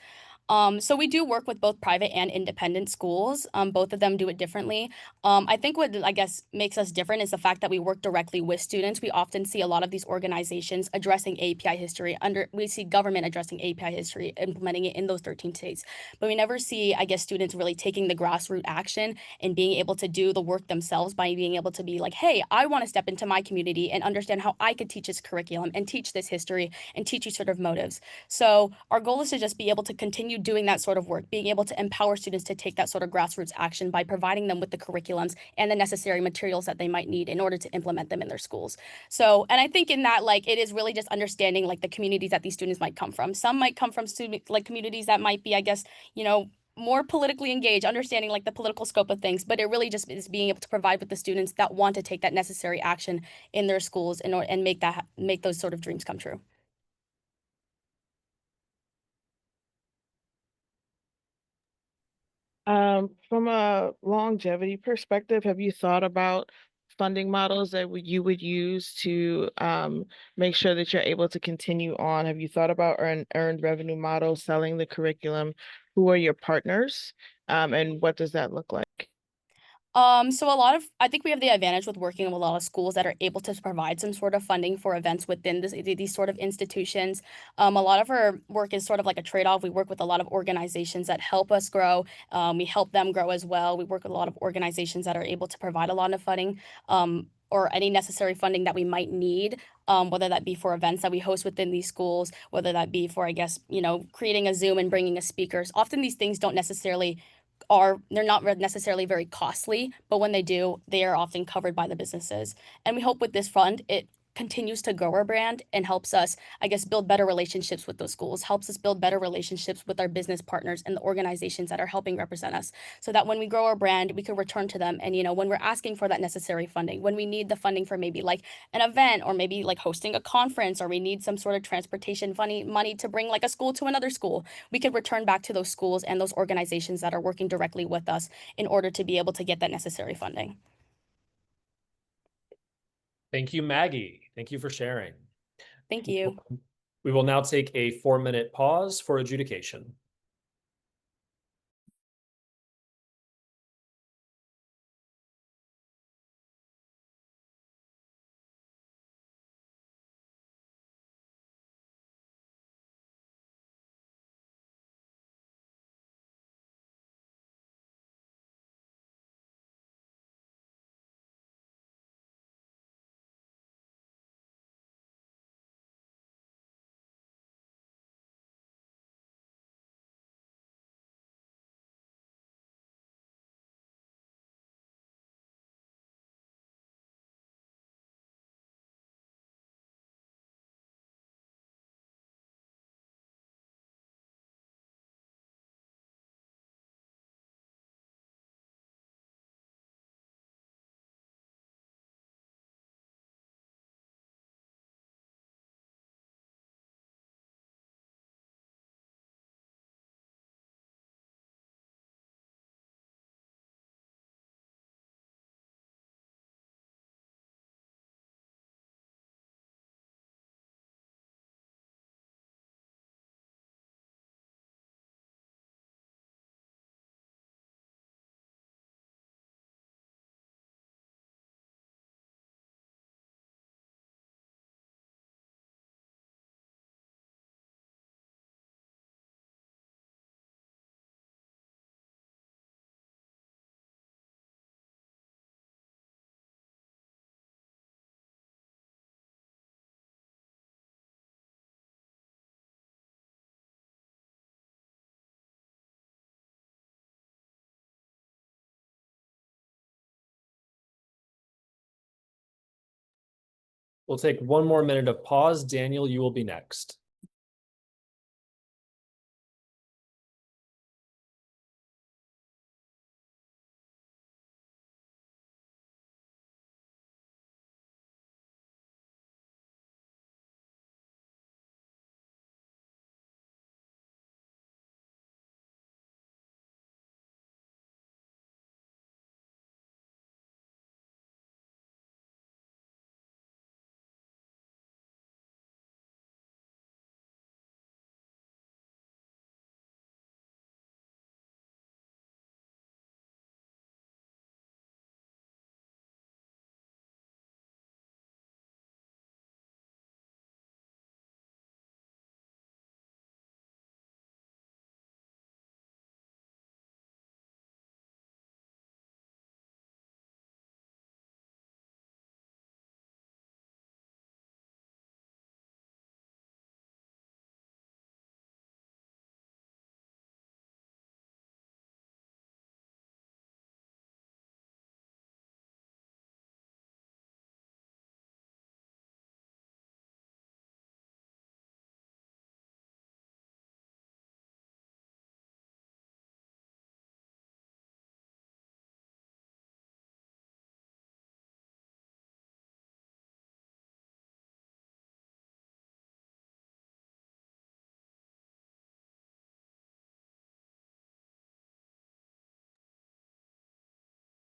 [SPEAKER 14] So we do work with both private and independent schools. Both of them do it differently. I think what I guess makes us different is the fact that we work directly with students. We often see a lot of these organizations addressing API history we see government addressing API history, implementing it in those 13 states. But we never see, I guess, students really taking the grassroots action and being able to do the work themselves by being able to be like, hey, I want to step into my community and understand how I could teach this curriculum and teach this history and teach you sort of motives. So our goal is to just be able to continue doing that sort of work, being able to empower students to take that sort of grassroots action by providing them with the curriculums and the necessary materials that they might need in order to implement them in their schools. So, and I think in that, like, it is really just understanding like the communities that these students might come from. Some might come from student like communities that might be, I guess, more politically engaged, understanding like the political scope of things, but it really just is being able to provide with the students that want to take that necessary action in their schools and make those sort of dreams come true.
[SPEAKER 5] From a longevity perspective, have you thought about funding models that you would use to make sure that you're able to continue on? Have you thought about earned revenue models, selling the curriculum? Who are your partners? And what does that look like?
[SPEAKER 14] So I think we have the advantage with working with a lot of schools that are able to provide some sort of funding for events within these sort of institutions. A lot of our work is sort of like a trade-off. We work with a lot of organizations that help us grow. We help them grow as well. We work with a lot of organizations that are able to provide a lot of funding, or any necessary funding that we might need, whether that be for events that we host within these schools, whether that be for, I guess, creating a Zoom and bringing us speakers. Often these things don't necessarily they're not necessarily very costly, but when they do, they are often covered by the businesses. And we hope with this fund, it continues to grow our brand and helps us, I guess, build better relationships with those schools, helps us build better relationships with our business partners and the organizations that are helping represent us, so that when we grow our brand, we can return to them. And, when we're asking for that necessary funding, when we need the funding for maybe like an event or maybe like hosting a conference, or we need some sort of transportation money to bring like a school to another school, we could return back to those schools and those organizations that are working directly with us in order to be able to get that necessary funding.
[SPEAKER 1] Thank you, Maggie. Thank you for sharing.
[SPEAKER 14] Thank you.
[SPEAKER 1] We will now take a 4-minute pause for adjudication. We'll take one more minute of pause. Daniel, you will be next.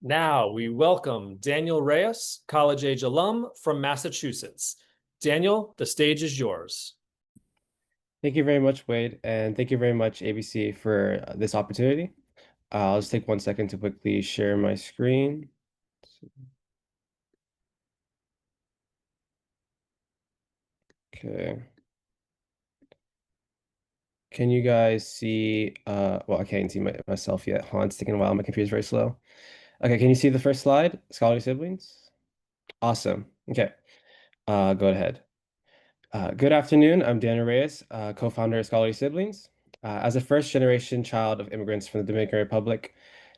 [SPEAKER 1] Now we welcome Daniel Reyes, college-age alum from Massachusetts. Daniel, the stage is yours.
[SPEAKER 15] Thank you very much, Wade, and thank you very much, ABC, for this opportunity. I'll just take 1 second to quickly share my screen. Okay. Can you guys see, well, I can't see myself yet. Hold on, it's taking a while. My computer's very slow. Okay, can you see the first slide? Scholarly siblings? Awesome. Okay, go ahead. Good afternoon. I'm Daniel Reyes, co-founder of Scholarly Siblings. As a first-generation child of immigrants from the Dominican Republic,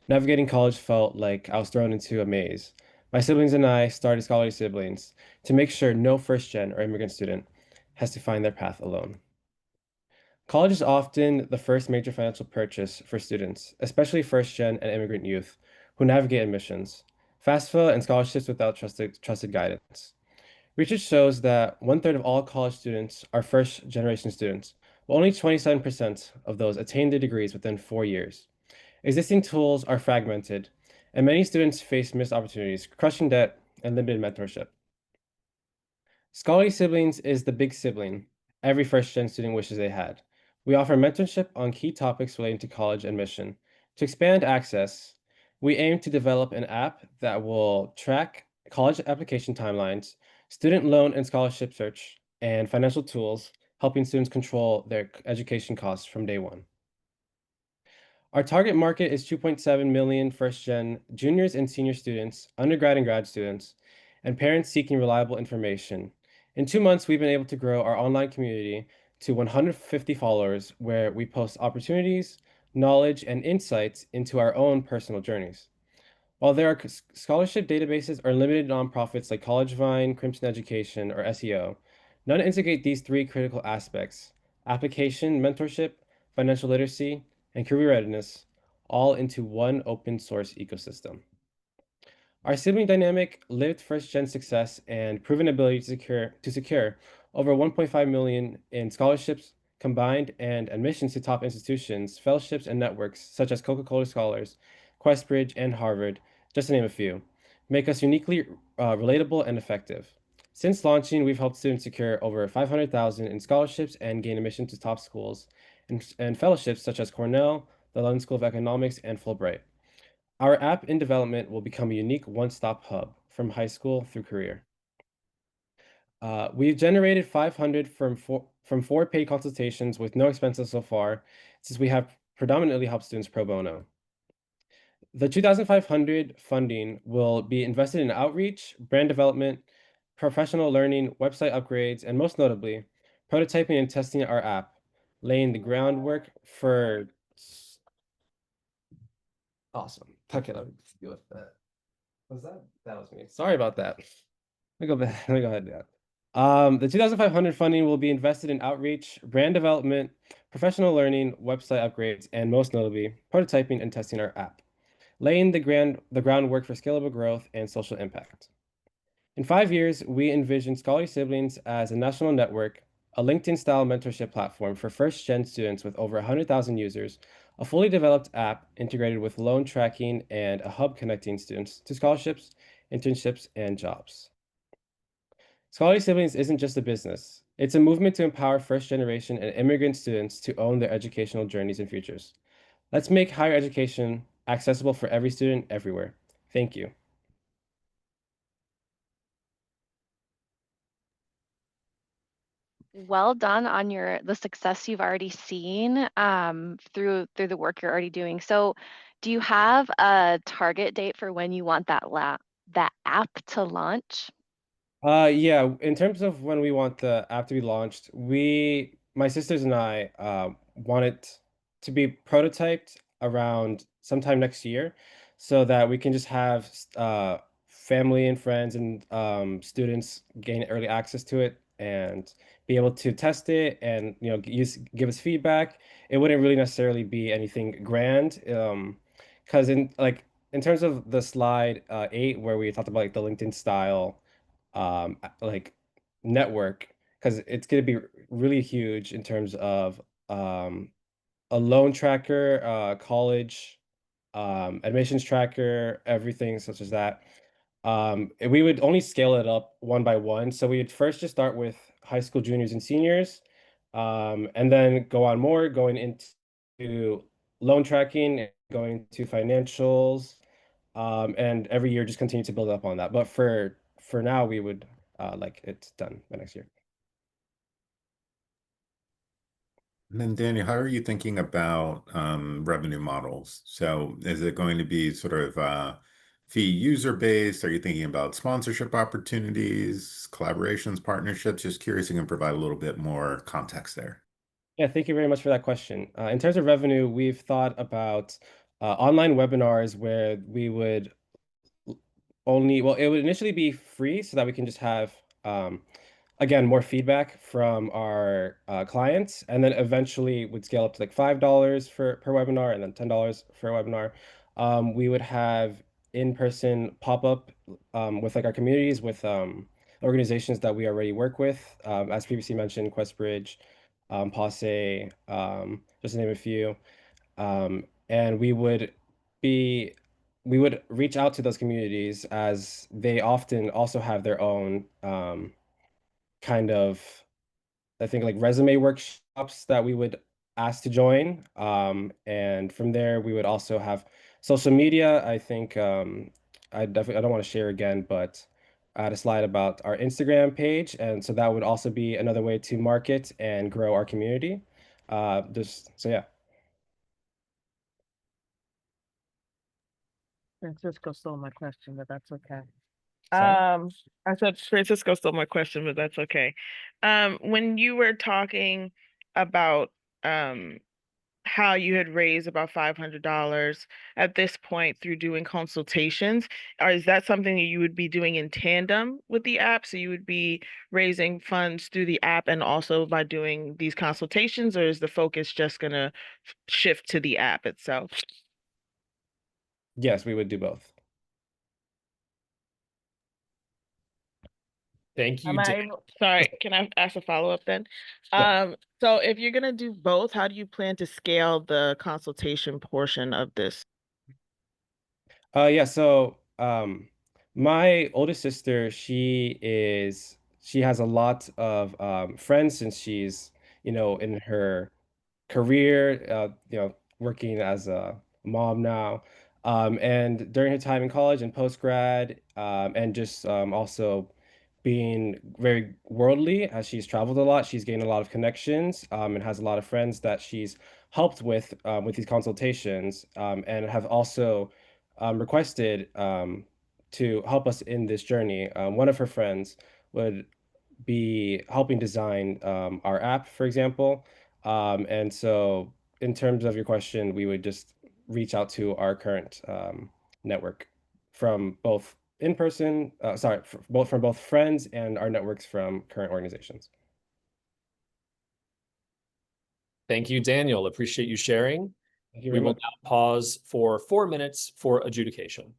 [SPEAKER 15] navigating college felt like I was thrown into a maze. My siblings and I started Scholarly Siblings to make sure no first-gen or immigrant student has to find their path alone. College is often the first major financial purchase for students, especially first-gen and immigrant youth who navigate admissions, FAFSA, and scholarships without trusted guidance. Research shows that 1/3 of all college students are first-generation students, while only 27% of those attain their degrees within 4 years. Existing tools are fragmented, and many students face missed opportunities, crushing debt, and limited mentorship. Scholarly Siblings is the big sibling every first-gen student wishes they had. We offer mentorship on key topics relating to college admission. To expand access, we aim to develop an app that will track college application timelines, student loan and scholarship search, and financial tools, helping students control their education costs from day one. Our target market is 2.7 million first-gen juniors and senior students, undergrad and grad students, and parents seeking reliable information. In 2 months, we've been able to grow our online community to 150 followers, where we post opportunities, knowledge, and insights into our own personal journeys. While there are scholarship databases or limited nonprofits like College Vine, Crimson Education, or SEO, none integrate these three critical aspects: application, mentorship, financial literacy, and career readiness, all into one open source ecosystem. Our sibling dynamic, lived first-gen success, and proven ability to secure over 1.5 million in scholarships combined and admissions to top institutions, fellowships, and networks such as Coca-Cola Scholars, Questbridge, and Harvard, just to name a few, make us uniquely relatable and effective. Since launching, we've helped students secure over 500,000 in scholarships and gain admission to top schools and fellowships such as Cornell, the London School of Economics, and Fulbright. Our app in development will become a unique one-stop hub from high school through career. We've generated 500 from four paid consultations with no expenses so far, since we have predominantly helped students pro bono. The 2,500 funding will be invested in outreach, brand development, professional learning, website upgrades, and most notably, prototyping and testing our app, laying the groundwork for awesome. Okay, let me just deal with that. Was that? That was me. Sorry about that. Let me go back. Let me go ahead. Yeah. The 2,500 funding will be invested in outreach, brand development, professional learning, website upgrades, and most notably, prototyping and testing our app, laying the groundwork for scalable growth and social impact. In 5 years, we envision Scholarly Siblings as a national network, a LinkedIn-style mentorship platform for first-gen students with over 100,000 users, a fully developed app integrated with loan tracking, and a hub connecting students to scholarships, internships, and jobs. Scholarly Siblings isn't just a business. It's a movement to empower first-generation and immigrant students to own their educational journeys and futures. Let's make higher education accessible for every student everywhere. Thank you.
[SPEAKER 3] Well done on the success you've already seen through the work you're already doing. So, do you have a target date for when you want that app to launch?
[SPEAKER 15] Yeah, in terms of when we want the app to be launched, my sisters and I, want it to be prototyped around sometime next year so that we can just have family and friends and students gain early access to it and be able to test it and give us feedback. It wouldn't really necessarily be anything grand, because in terms of the slide 8 where we talked about like the LinkedIn style like network, because it's going to be really huge in terms of um, a loan tracker, college admissions tracker, everything such as that. We would only scale it up one by one. So we would first just start with high school juniors and seniors, and then go on more, going into loan tracking, and going to financials, and every year just continue to build up on that. But for now, we would like it done by next year.
[SPEAKER 2] And then Daniel, how are you thinking about revenue models? So is it going to be sort of fee user based? Are you thinking about sponsorship opportunities, collaborations, partnerships? Just curious if you can provide a little bit more context there.
[SPEAKER 15] Yeah, thank you very much for that question. In terms of revenue, we've thought about online webinars where we would it would initially be free so that we can just have, again, more feedback from our clients, and then eventually would scale up to like $5 per webinar and then $10 for a webinar. We would have in-person pop-up with like our communities with organizations that we already work with, as previously mentioned, QuestBridge, Posse, just to name a few. And be we would reach out to those communities as they often also have their own kind of, I think, like resume workshops that we would ask to join. And from there, we would also have social media. I think I don't want to share again, but I had a slide about our Instagram page, and so that would also be another way to market and grow our community. Just so yeah.
[SPEAKER 5] Francisco stole my question, but that's okay.
[SPEAKER 15] Sorry?
[SPEAKER 5] I said Francisco stole my question, but that's okay. When you were talking about how you had raised about $500 at this point through doing consultations, or is that something that you would be doing in tandem with the app? So you would be raising funds through the app and also by doing these consultations, or is the focus just gonna shift to the app itself?
[SPEAKER 15] Yes, we would do both.
[SPEAKER 1] Thank you,
[SPEAKER 5] Am I sorry, can I ask a follow-up then?
[SPEAKER 15] Yeah.
[SPEAKER 5] So if you're gonna do both, how do you plan to scale the consultation portion of this?
[SPEAKER 15] Yeah, so my oldest sister, she has a lot of friends since she's, in her career, working as a mom now. And during her time in college and post grad, and just also being very worldly as she's traveled a lot, she's gained a lot of connections, and has a lot of friends that she's helped with these consultations, and have also requested to help us in this journey. One of her friends would be helping design our app, for example. And so, in terms of your question, we would just reach out to our current network from both in person, sorry, both from both friends and our networks from current organizations.
[SPEAKER 1] Thank you, Daniel. Appreciate you sharing.
[SPEAKER 15] Thank you
[SPEAKER 1] We
[SPEAKER 15] very
[SPEAKER 1] will
[SPEAKER 15] much.
[SPEAKER 1] now pause for 4 minutes for adjudication.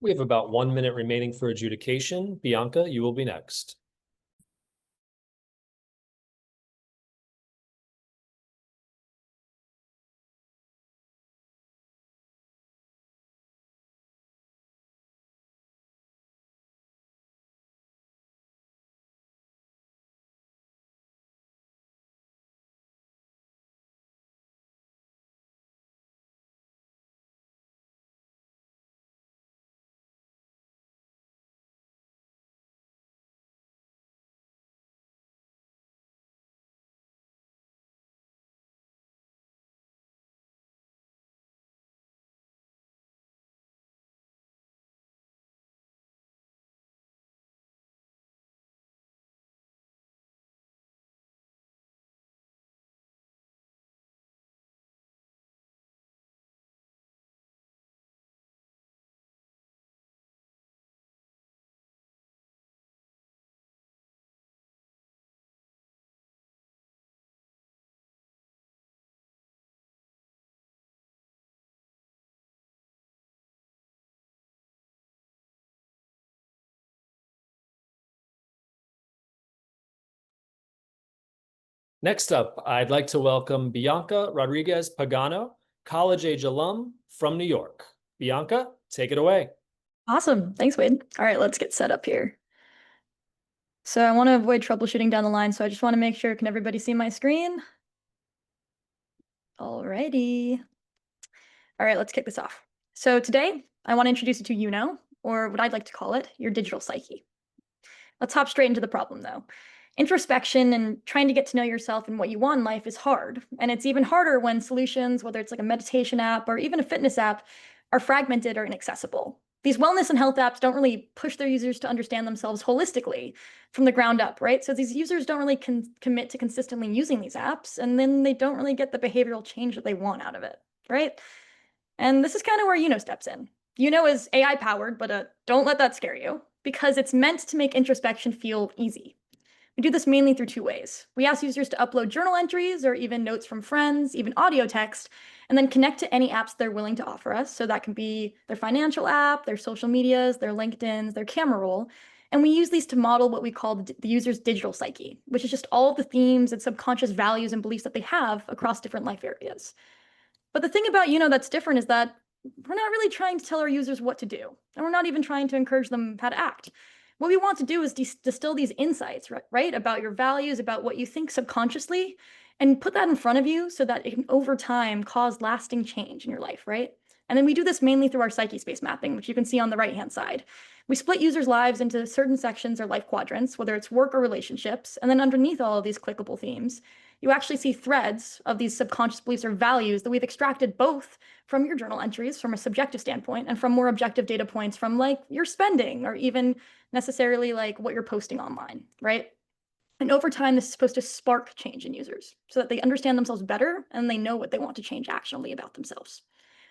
[SPEAKER 1] We have about 1 minute remaining for adjudication. Bianca, you will be next. Next up, I'd like to welcome Bianca Rodriguez Pagano, college-age alum from New York. Bianca, take it away.
[SPEAKER 9] Awesome. Thanks, Wade. All right, let's get set up here. So I want to avoid troubleshooting down the line, so I just want to make sure, can everybody see my screen? Alrighty. All right, let's kick this off. So today, I want to introduce you to YouKnow, or what I'd like to call it, your digital psyche. Let's hop straight into the problem, though. Introspection and trying to get to know yourself and what you want in life is hard. And it's even harder when solutions, whether it's like a meditation app or even a fitness app, are fragmented or inaccessible. These wellness and health apps don't really push their users to understand themselves holistically from the ground up, right? So these users don't really commit to consistently using these apps, and then they don't really get the behavioral change that they want out of it, right? And this is kind of where Uno steps in. Uno is AI powered, but don't let that scare you, because it's meant to make introspection feel easy. We do this mainly through two ways. We ask users to upload journal entries or even notes from friends, even audio text, and then connect to any apps they're willing to offer us. So that can be their financial app, their social medias, their LinkedIn's, their camera roll. And we use these to model what we call the user's digital psyche, which is just all of the themes and subconscious values and beliefs that they have across different life areas. But the thing about Uno that's different is that we're not really trying to tell our users what to do, and we're not even trying to encourage them how to act. What we want to do is distill these insights, right, about your values, about what you think subconsciously, and put that in front of you so that it can, over time, cause lasting change in your life, right? And then we do this mainly through our psyche space mapping, which you can see on the right-hand side. We split users' lives into certain sections or life quadrants, whether it's work or relationships, and then underneath all of these clickable themes, you actually see threads of these subconscious beliefs or values that we've extracted both from your journal entries from a subjective standpoint and from more objective data points from like your spending or even necessarily like what you're posting online, right? And over time, this is supposed to spark change in users so that they understand themselves better and they know what they want to change actionably about themselves.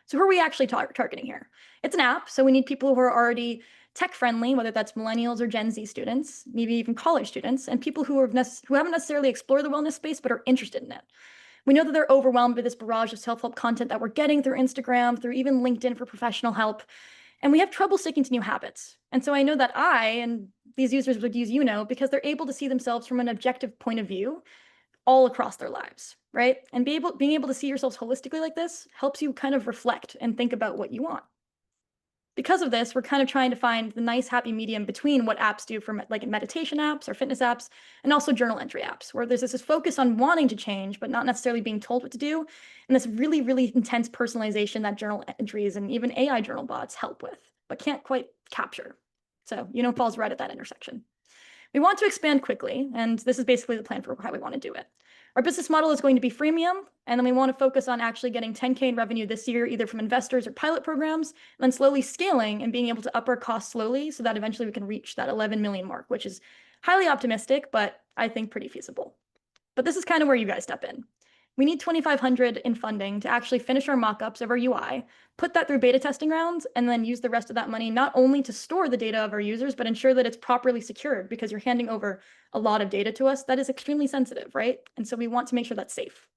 [SPEAKER 9] So who are we actually targeting here? It's an app, so we need people who are already tech friendly, whether that's millennials or Gen Z students, maybe even college students, and people who haven't necessarily explored the wellness space but are interested in it. We know that they're overwhelmed by this barrage of self-help content that we're getting through Instagram, through even LinkedIn for professional help, and we have trouble sticking to new habits. And so I know that I and these users would use Uno because they're able to see themselves from an objective point of view all across their lives, right? And being able to see yourselves holistically like this helps you kind of reflect and think about what you want. Because of this, we're kind of trying to find the nice happy medium between what apps do for like meditation apps or fitness apps, and also journal entry apps, where there's this focus on wanting to change, but not necessarily being told what to do. And this really, really intense personalization that journal entries and even AI journal bots help with, but can't quite capture. So, falls right at that intersection. We want to expand quickly, and this is basically the plan for how we want to do it. Our business model is going to be freemium, and then we want to focus on actually getting 10K in revenue this year, either from investors or pilot programs, and then slowly scaling and being able to up our costs slowly so that eventually we can reach that 11 million mark, which is highly optimistic, but I think pretty feasible. But this is kind of where you guys step in. We need 2,500 in funding to actually finish our mock-ups of our UI, put that through beta testing rounds, and then use the rest of that money not only to store the data of our users, but ensure that it's properly secured because you're handing over a lot of data to us that is extremely sensitive, right? And so we want to make sure that's safe.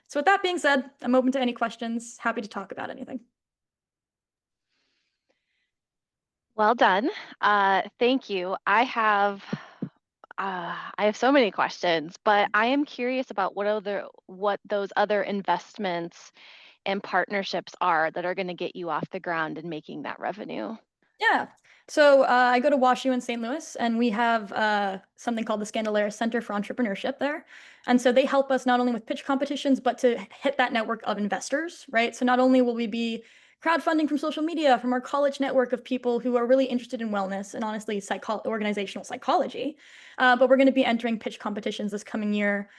[SPEAKER 9] So with that being said, I'm open to any questions, happy to talk about anything.
[SPEAKER 3] Well done. Thank you. I have so many questions, but I am curious about what those other investments and partnerships are that are going to get you off the ground and making that revenue.
[SPEAKER 9] Yeah. So I go to WashU in St. Louis, and we have something called the Scandalaris Center for Entrepreneurship there. And so they help us not only with pitch competitions, but to hit that network of investors, right? So not only will we be crowdfunding from social media, from our college network of people who are really interested in wellness and honestly organizational psychology, but we're going to be entering pitch competitions this coming year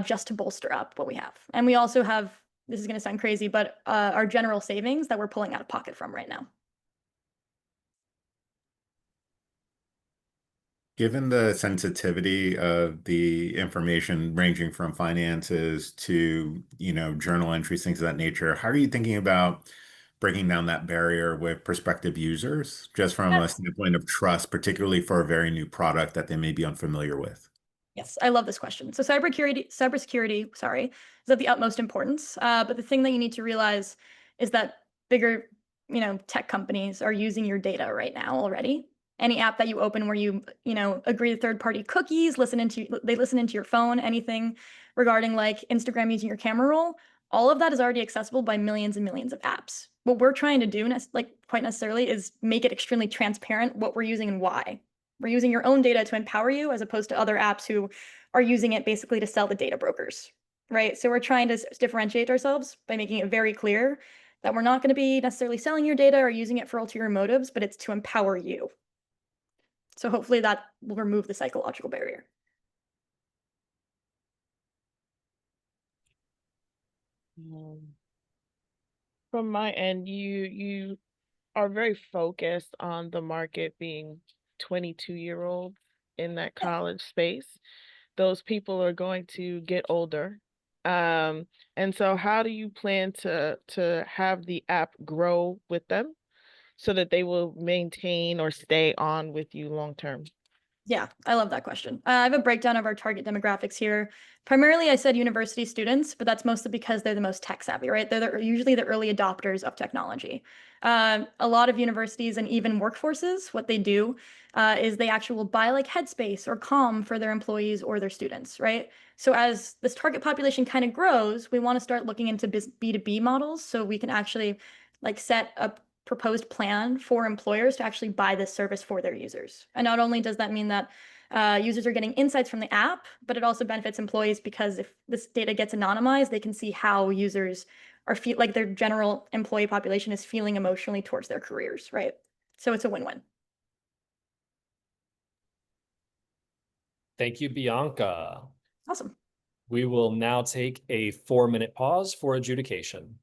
[SPEAKER 9] just to bolster up what we have. And we also have, this is going to sound crazy, but our general savings that we're pulling out of pocket from right now.
[SPEAKER 2] Given the sensitivity of the information ranging from finances to, journal entries, things of that nature, how are you thinking about breaking down that barrier with prospective users, just from a standpoint of trust, particularly for a very new product that they may be unfamiliar with?
[SPEAKER 9] Yes, I love this question. So cybersecurity, sorry, is of the utmost importance. But the thing that you need to realize is that bigger, tech companies are using your data right now already. Any app that you open where you agree to third-party cookies, they listen into your phone, anything regarding like Instagram using your camera roll, all of that is already accessible by millions and millions of apps. What we're trying to do, quite necessarily, is make it extremely transparent what we're using and why. We're using your own data to empower you as opposed to other apps who are using it basically to sell the data brokers, right? So we're trying to differentiate ourselves by making it very clear that we're not going to be necessarily selling your data or using it for ulterior motives, but it's to empower you. So hopefully that will remove the psychological barrier.
[SPEAKER 5] From my end, you are very focused on the market being 22-year-olds in that college space. Those people are going to get older. And so how do you plan to have the app grow with them so that they will maintain or stay on with you long term?
[SPEAKER 9] Yeah, I love that question. I have a breakdown of our target demographics here. Primarily, I said university students, but that's mostly because they're the most tech savvy, right? They're usually the early adopters of technology. A lot of universities and even workforces, what they do is they actually will buy like Headspace or Calm for their employees or their students, right? So as this target population kind of grows, we want to start looking into B2B models so we can actually like set a proposed plan for employers to actually buy this service for their users. And not only does that mean that users are getting insights from the app, but it also benefits employees because if this data gets anonymized, they can see how users are like their general employee population is feeling emotionally towards their careers, right? So it's a win-win.
[SPEAKER 1] Thank you, Bianca.
[SPEAKER 9] Awesome.
[SPEAKER 1] We will now take a 4-minute pause for adjudication.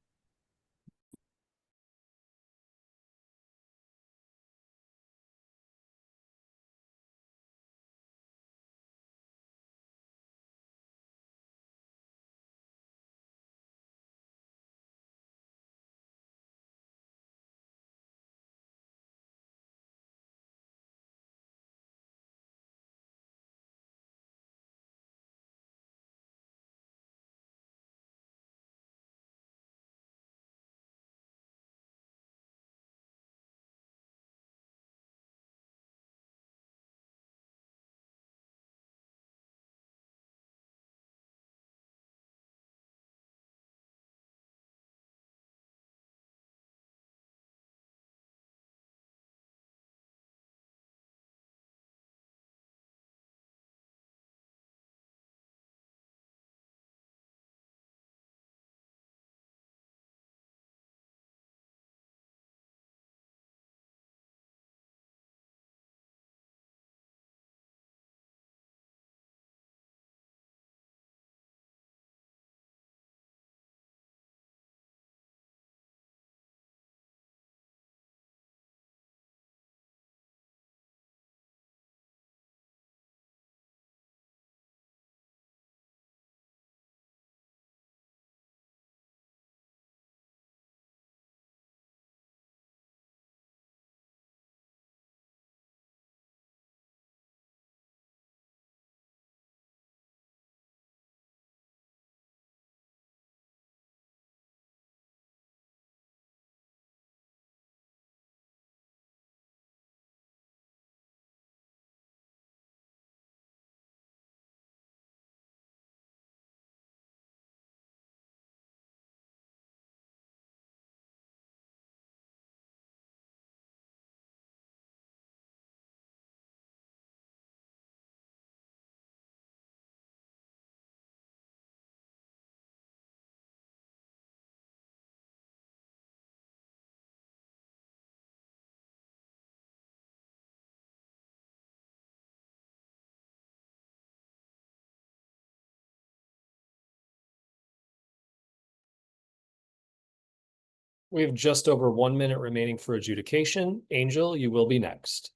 [SPEAKER 1] We have just over 1 minute remaining for adjudication. Angel, you will be next.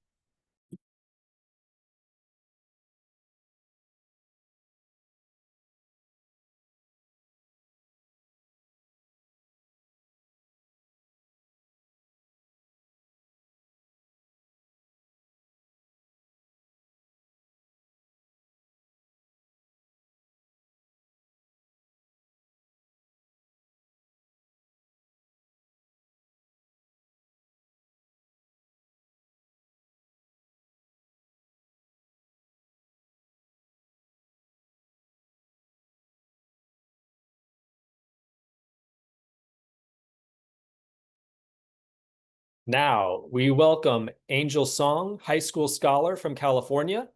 [SPEAKER 1] Now, we welcome Angel Song, high school scholar from California.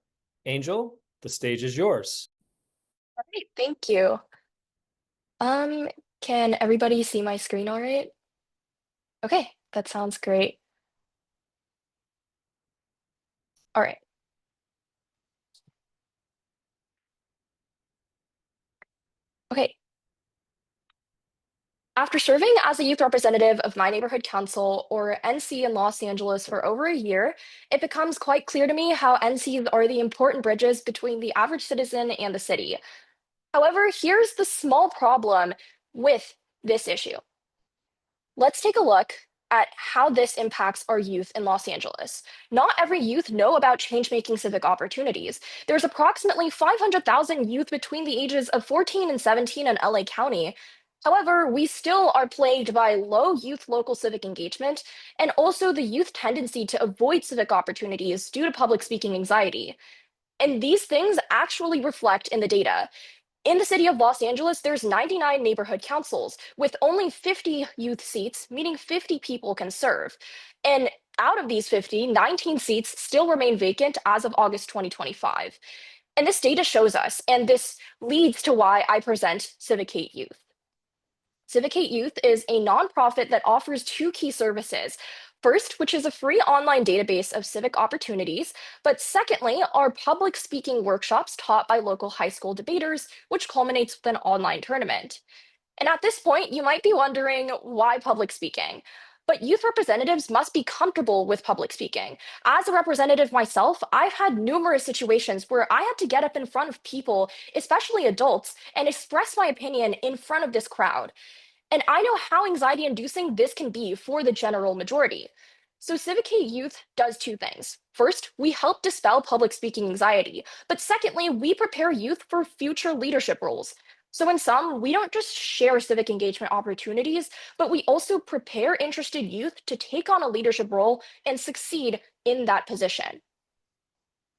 [SPEAKER 1] Angel, the stage is yours.
[SPEAKER 16] All right, thank you. Can everybody see my screen all right? Okay, that sounds great. All right. Okay. After serving as a youth representative of my neighborhood council, or NC, in Los Angeles for over a year, it becomes quite clear to me how NCs are the important bridges between the average citizen and the city. However, here's the small problem with this issue. Let's take a look at how this impacts our youth in Los Angeles. Not every youth know about change-making civic opportunities. There's approximately 500,000 youth between the ages of 14 and 17 in LA County. However, we still are plagued by low youth local civic engagement and also the youth tendency to avoid civic opportunities due to public speaking anxiety. And these things actually reflect in the data. In the city of Los Angeles, there's 99 neighborhood councils with only 50 youth seats, meaning 50 people can serve. And out of these 50, 19 seats still remain vacant as of August 2025. And this data shows us, and this leads to why I present Civicate Youth. Civicate Youth is a nonprofit that offers two key services. First, which is a free online database of civic opportunities, but secondly, are public speaking workshops taught by local high school debaters, which culminates with an online tournament. And at this point, you might be wondering why public speaking? But youth representatives must be comfortable with public speaking. As a representative myself, I've had numerous situations where I had to get up in front of people, especially adults, and express my opinion in front of this crowd. And I know how anxiety inducing this can be for the general majority. So Civicate Youth does two things. First, we help dispel public speaking anxiety. But secondly, we prepare youth for future leadership roles. So in sum, we don't just share civic engagement opportunities, but we also prepare interested youth to take on a leadership role and succeed in that position.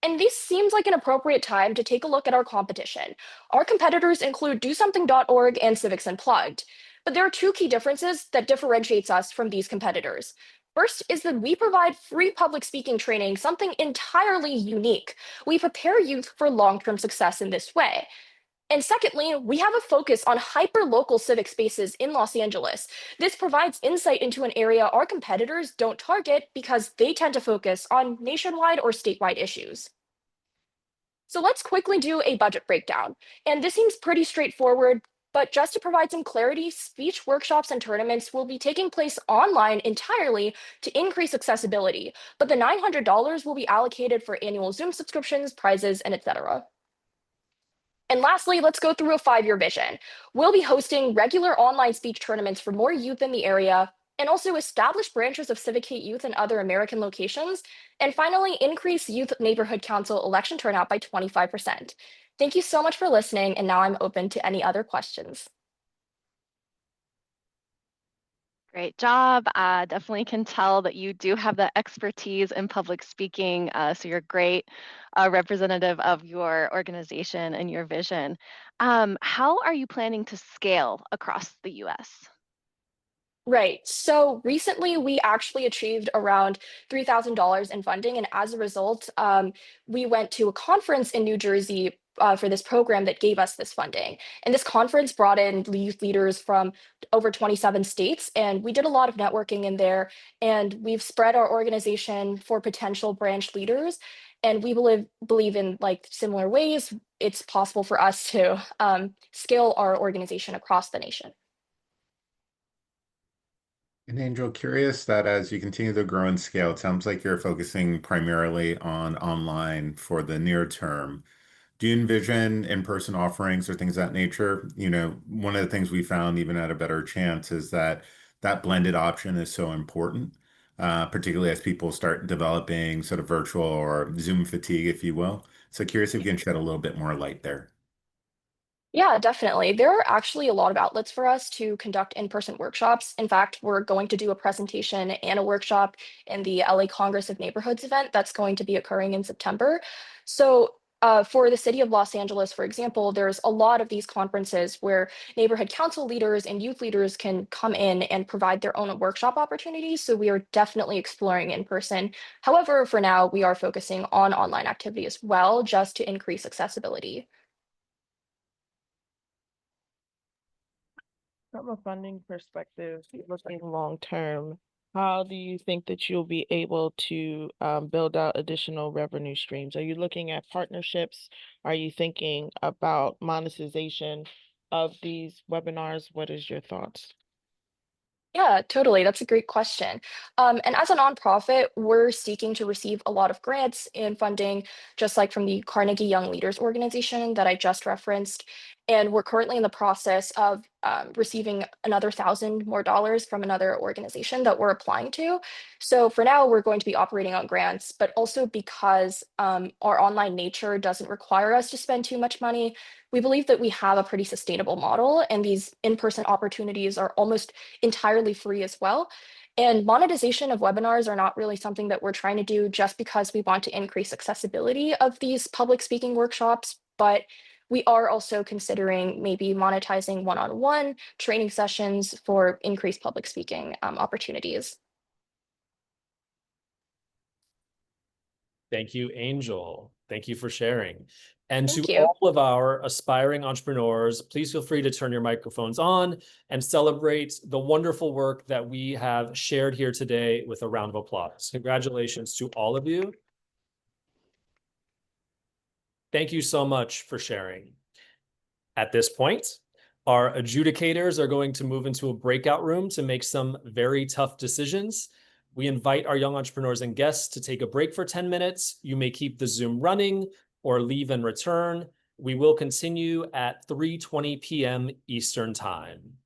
[SPEAKER 16] And this seems like an appropriate time to take a look at our competition. Our competitors include DoSomething.org and Civics Unplugged. But there are two key differences that differentiates us from these competitors. First is that we provide free public speaking training, something entirely unique. We prepare youth for long-term success in this way. And secondly, we have a focus on hyper-local civic spaces in Los Angeles. This provides insight into an area our competitors don't target because they tend to focus on nationwide or statewide issues. So let's quickly do a budget breakdown. And this seems pretty straightforward, but just to provide some clarity, speech workshops and tournaments will be taking place online entirely to increase accessibility, but the $900 will be allocated for annual Zoom subscriptions, prizes, and etc. And lastly, let's go through a 5-year vision. We'll be hosting regular online speech tournaments for more youth in the area, and also establish branches of Civicate Youth in other American locations, and finally, increase youth neighborhood council election turnout by 25%. Thank you so much for listening, and now I'm open to any other questions.
[SPEAKER 3] Great job. Definitely can tell that you do have the expertise in public speaking. So you're a great representative of your organization and your vision. How are you planning to scale across the US?
[SPEAKER 16] Right. So recently, we actually achieved around $3,000 in funding. And as a result, we went to a conference in New Jersey for this program that gave us this funding. And this conference brought in youth leaders from over 27 states. And we did a lot of networking in there. And we've spread our organization for potential branch leaders. And we believe in like similar ways it's possible for us to scale our organization across the nation.
[SPEAKER 2] And Angel, curious that as you continue to grow and scale, it sounds like you're focusing primarily on online for the near term. Do you envision in-person offerings or things of that nature? You know, one of the things we found even at a better chance is that that blended option is so important, particularly as people start developing sort of virtual or Zoom fatigue, if you will. So curious if you can shed a little bit more light there.
[SPEAKER 16] Yeah, definitely. There are actually a lot of outlets for us to conduct in-person workshops. In fact, we're going to do a presentation and a workshop in the LA Congress of Neighborhoods event that's going to be occurring in September. So for the city of Los Angeles, for example, there's a lot of these conferences where neighborhood council leaders and youth leaders can come in and provide their own workshop opportunities. So we are definitely exploring in person. However, for now, we are focusing on online activity as well, just to increase accessibility.
[SPEAKER 5] From a funding perspective, looking long term, how do you think that you'll be able to build out additional revenue streams? Are you looking at partnerships? Are you thinking about monetization of these webinars? What is your thoughts?
[SPEAKER 16] Yeah, totally. That's a great question. And as a nonprofit, we're seeking to receive a lot of grants and funding, just like from the Carnegie Young Leaders organization that I just referenced. And we're currently in the process of receiving another $1,000 more from another organization that we're applying to. So for now, we're going to be operating on grants, but also because our online nature doesn't require us to spend too much money, we believe that we have a pretty sustainable model, and these in-person opportunities are almost entirely free as well. And monetization of webinars are not really something that we're trying to do just because we want to increase accessibility of these public speaking workshops, but we are also considering maybe monetizing one-on-one training sessions for increased public speaking opportunities.
[SPEAKER 1] Thank you, Angel. Thank you for sharing. And
[SPEAKER 16] Thank
[SPEAKER 1] to
[SPEAKER 16] you.
[SPEAKER 1] all of our aspiring entrepreneurs, please feel free to turn your microphones on and celebrate the wonderful work that we have shared here today with a round of applause. Congratulations to all of you. Thank you so much for sharing. At this point, our adjudicators are going to move into a breakout room to make some very tough decisions. We invite our young entrepreneurs and guests to take a break for 10 minutes. You may keep the Zoom running or leave and return. We will continue at 3:20 p.m. Eastern Time.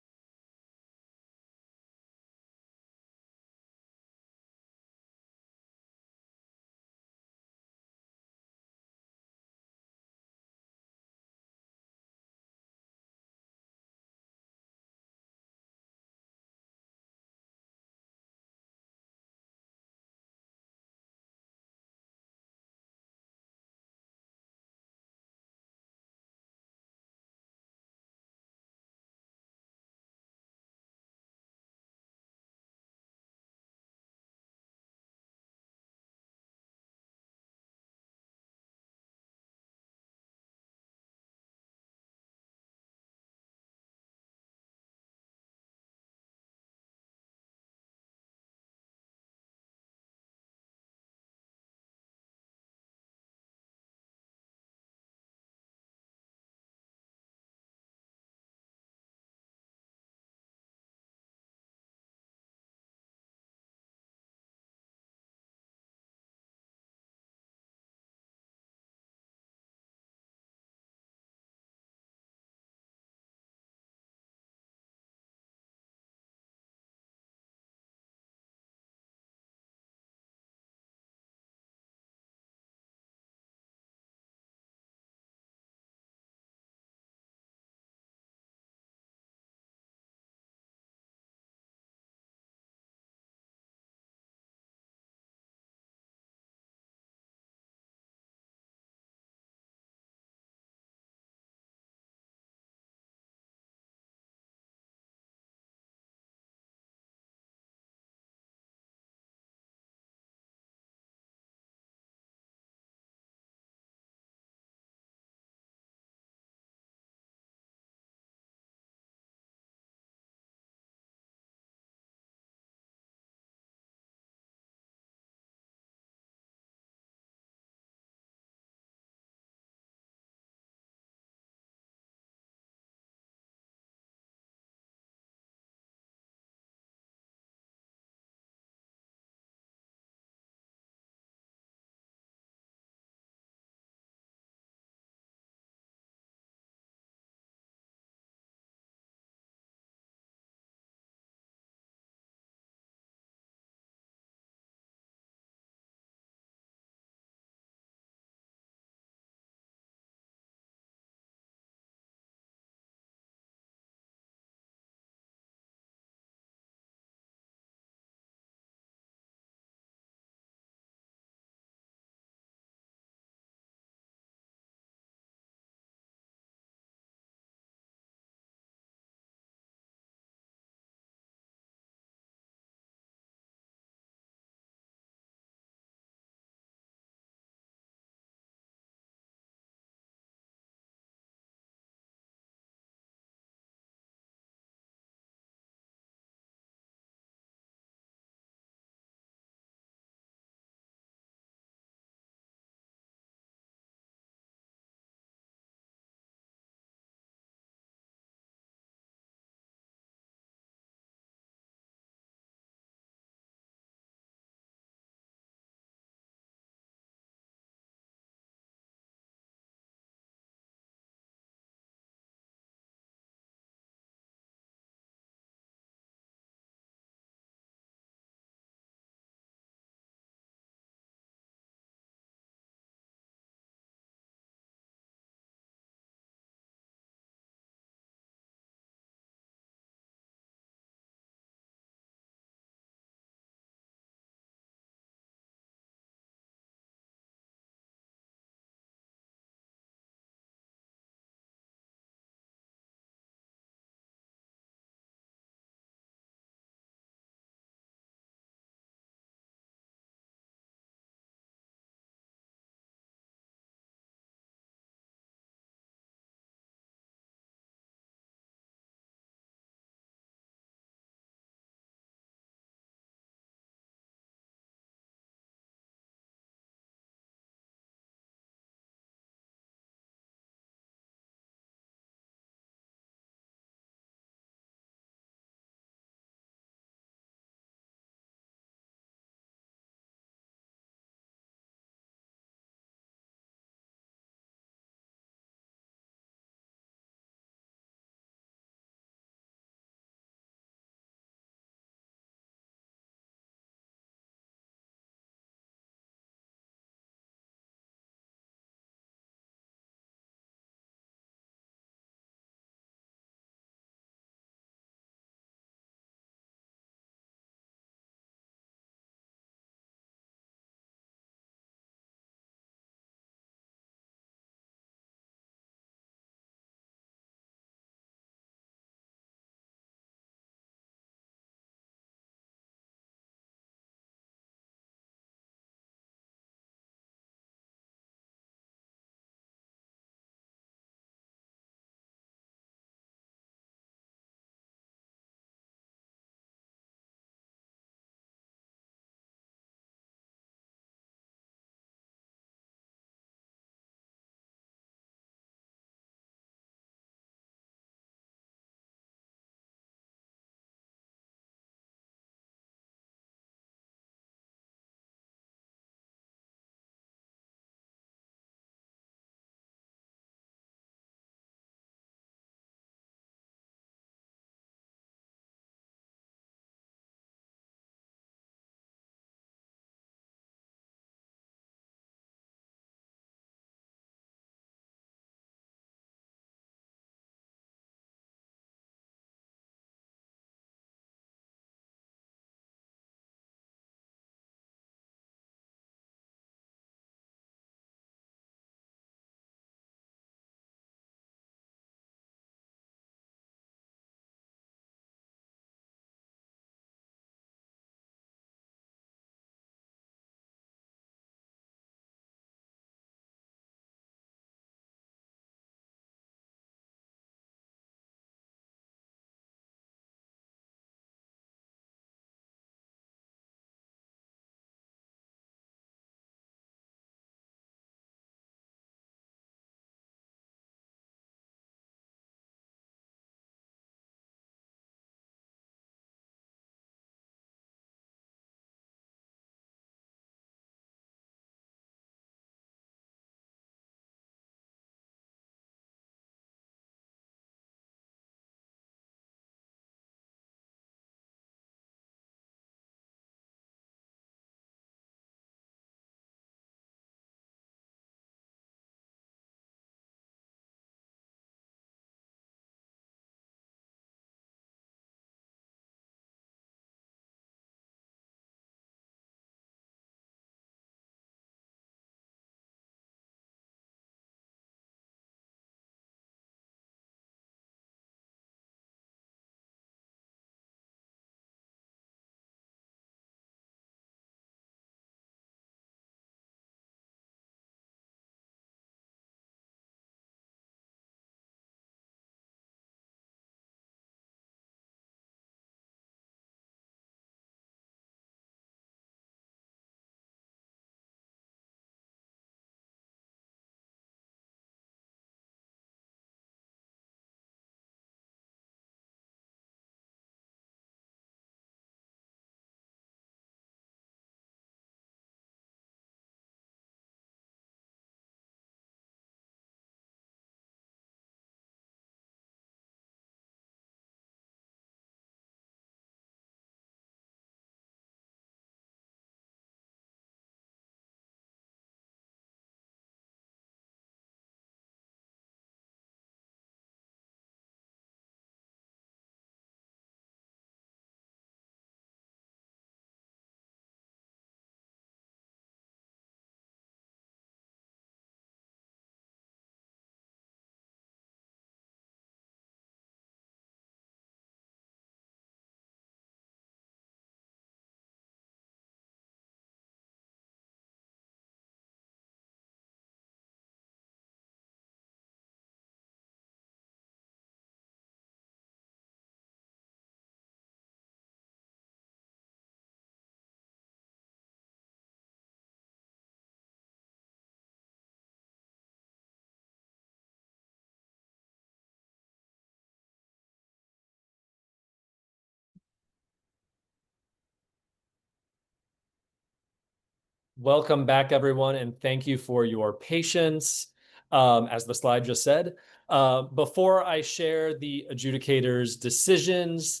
[SPEAKER 1] Welcome back, everyone, and thank you for your patience, as the slide just said. Before I share the adjudicators' decisions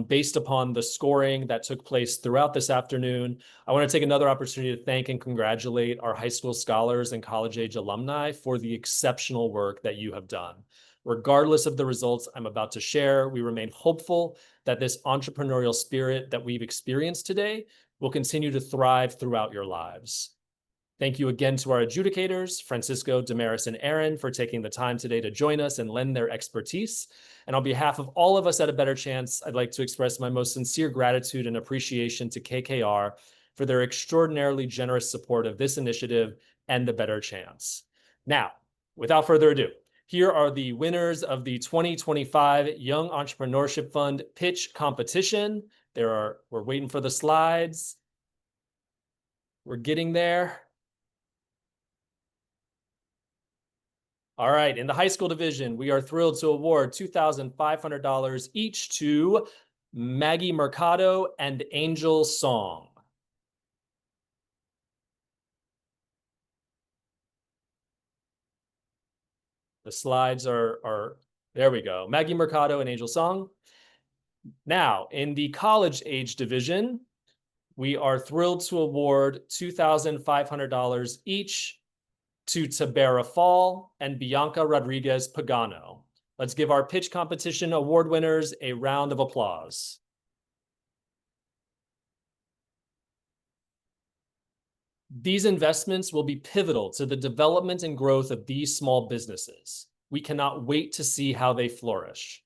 [SPEAKER 1] based upon the scoring that took place throughout this afternoon, I want to take another opportunity to thank and congratulate our high school scholars and college-age alumni for the exceptional work that you have done. Regardless of the results I'm about to share, we remain hopeful that this entrepreneurial spirit that we've experienced today will continue to thrive throughout your lives. Thank you again to our adjudicators, Francisco, Damaris, and Aaron, for taking the time today to join us and lend their expertise. And on behalf of all of us at A Better Chance, I'd like to express my most sincere gratitude and appreciation to KKR for their extraordinarily generous support of this initiative and A Better Chance. Now, without further ado, here are the winners of the 2025 Young Entrepreneurship Fund Pitch Competition. We're waiting for the slides. We're getting there. All right, in the high school division, we are thrilled to award $2,500 each to Maggie Mercado and Angel Song. The slides are there we go. Maggie Mercado and Angel Song. Now, in the college age division, we are thrilled to award $2,500 each to Tabera Fall and Bianca Rodriguez Pagano. Let's give our pitch competition award winners a round of applause. These investments will be pivotal to the development and growth of these small businesses. We cannot wait to see how they flourish.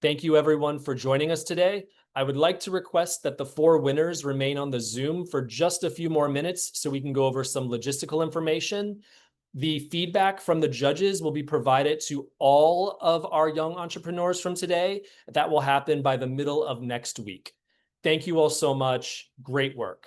[SPEAKER 1] Thank you, everyone, for joining us today. I would like to request that the 4 winners remain on the Zoom for just a few more minutes so we can go over some logistical information. The feedback from the judges will be provided to all of our young entrepreneurs from today. That will happen by the middle of next week. Thank you all so much. Great work.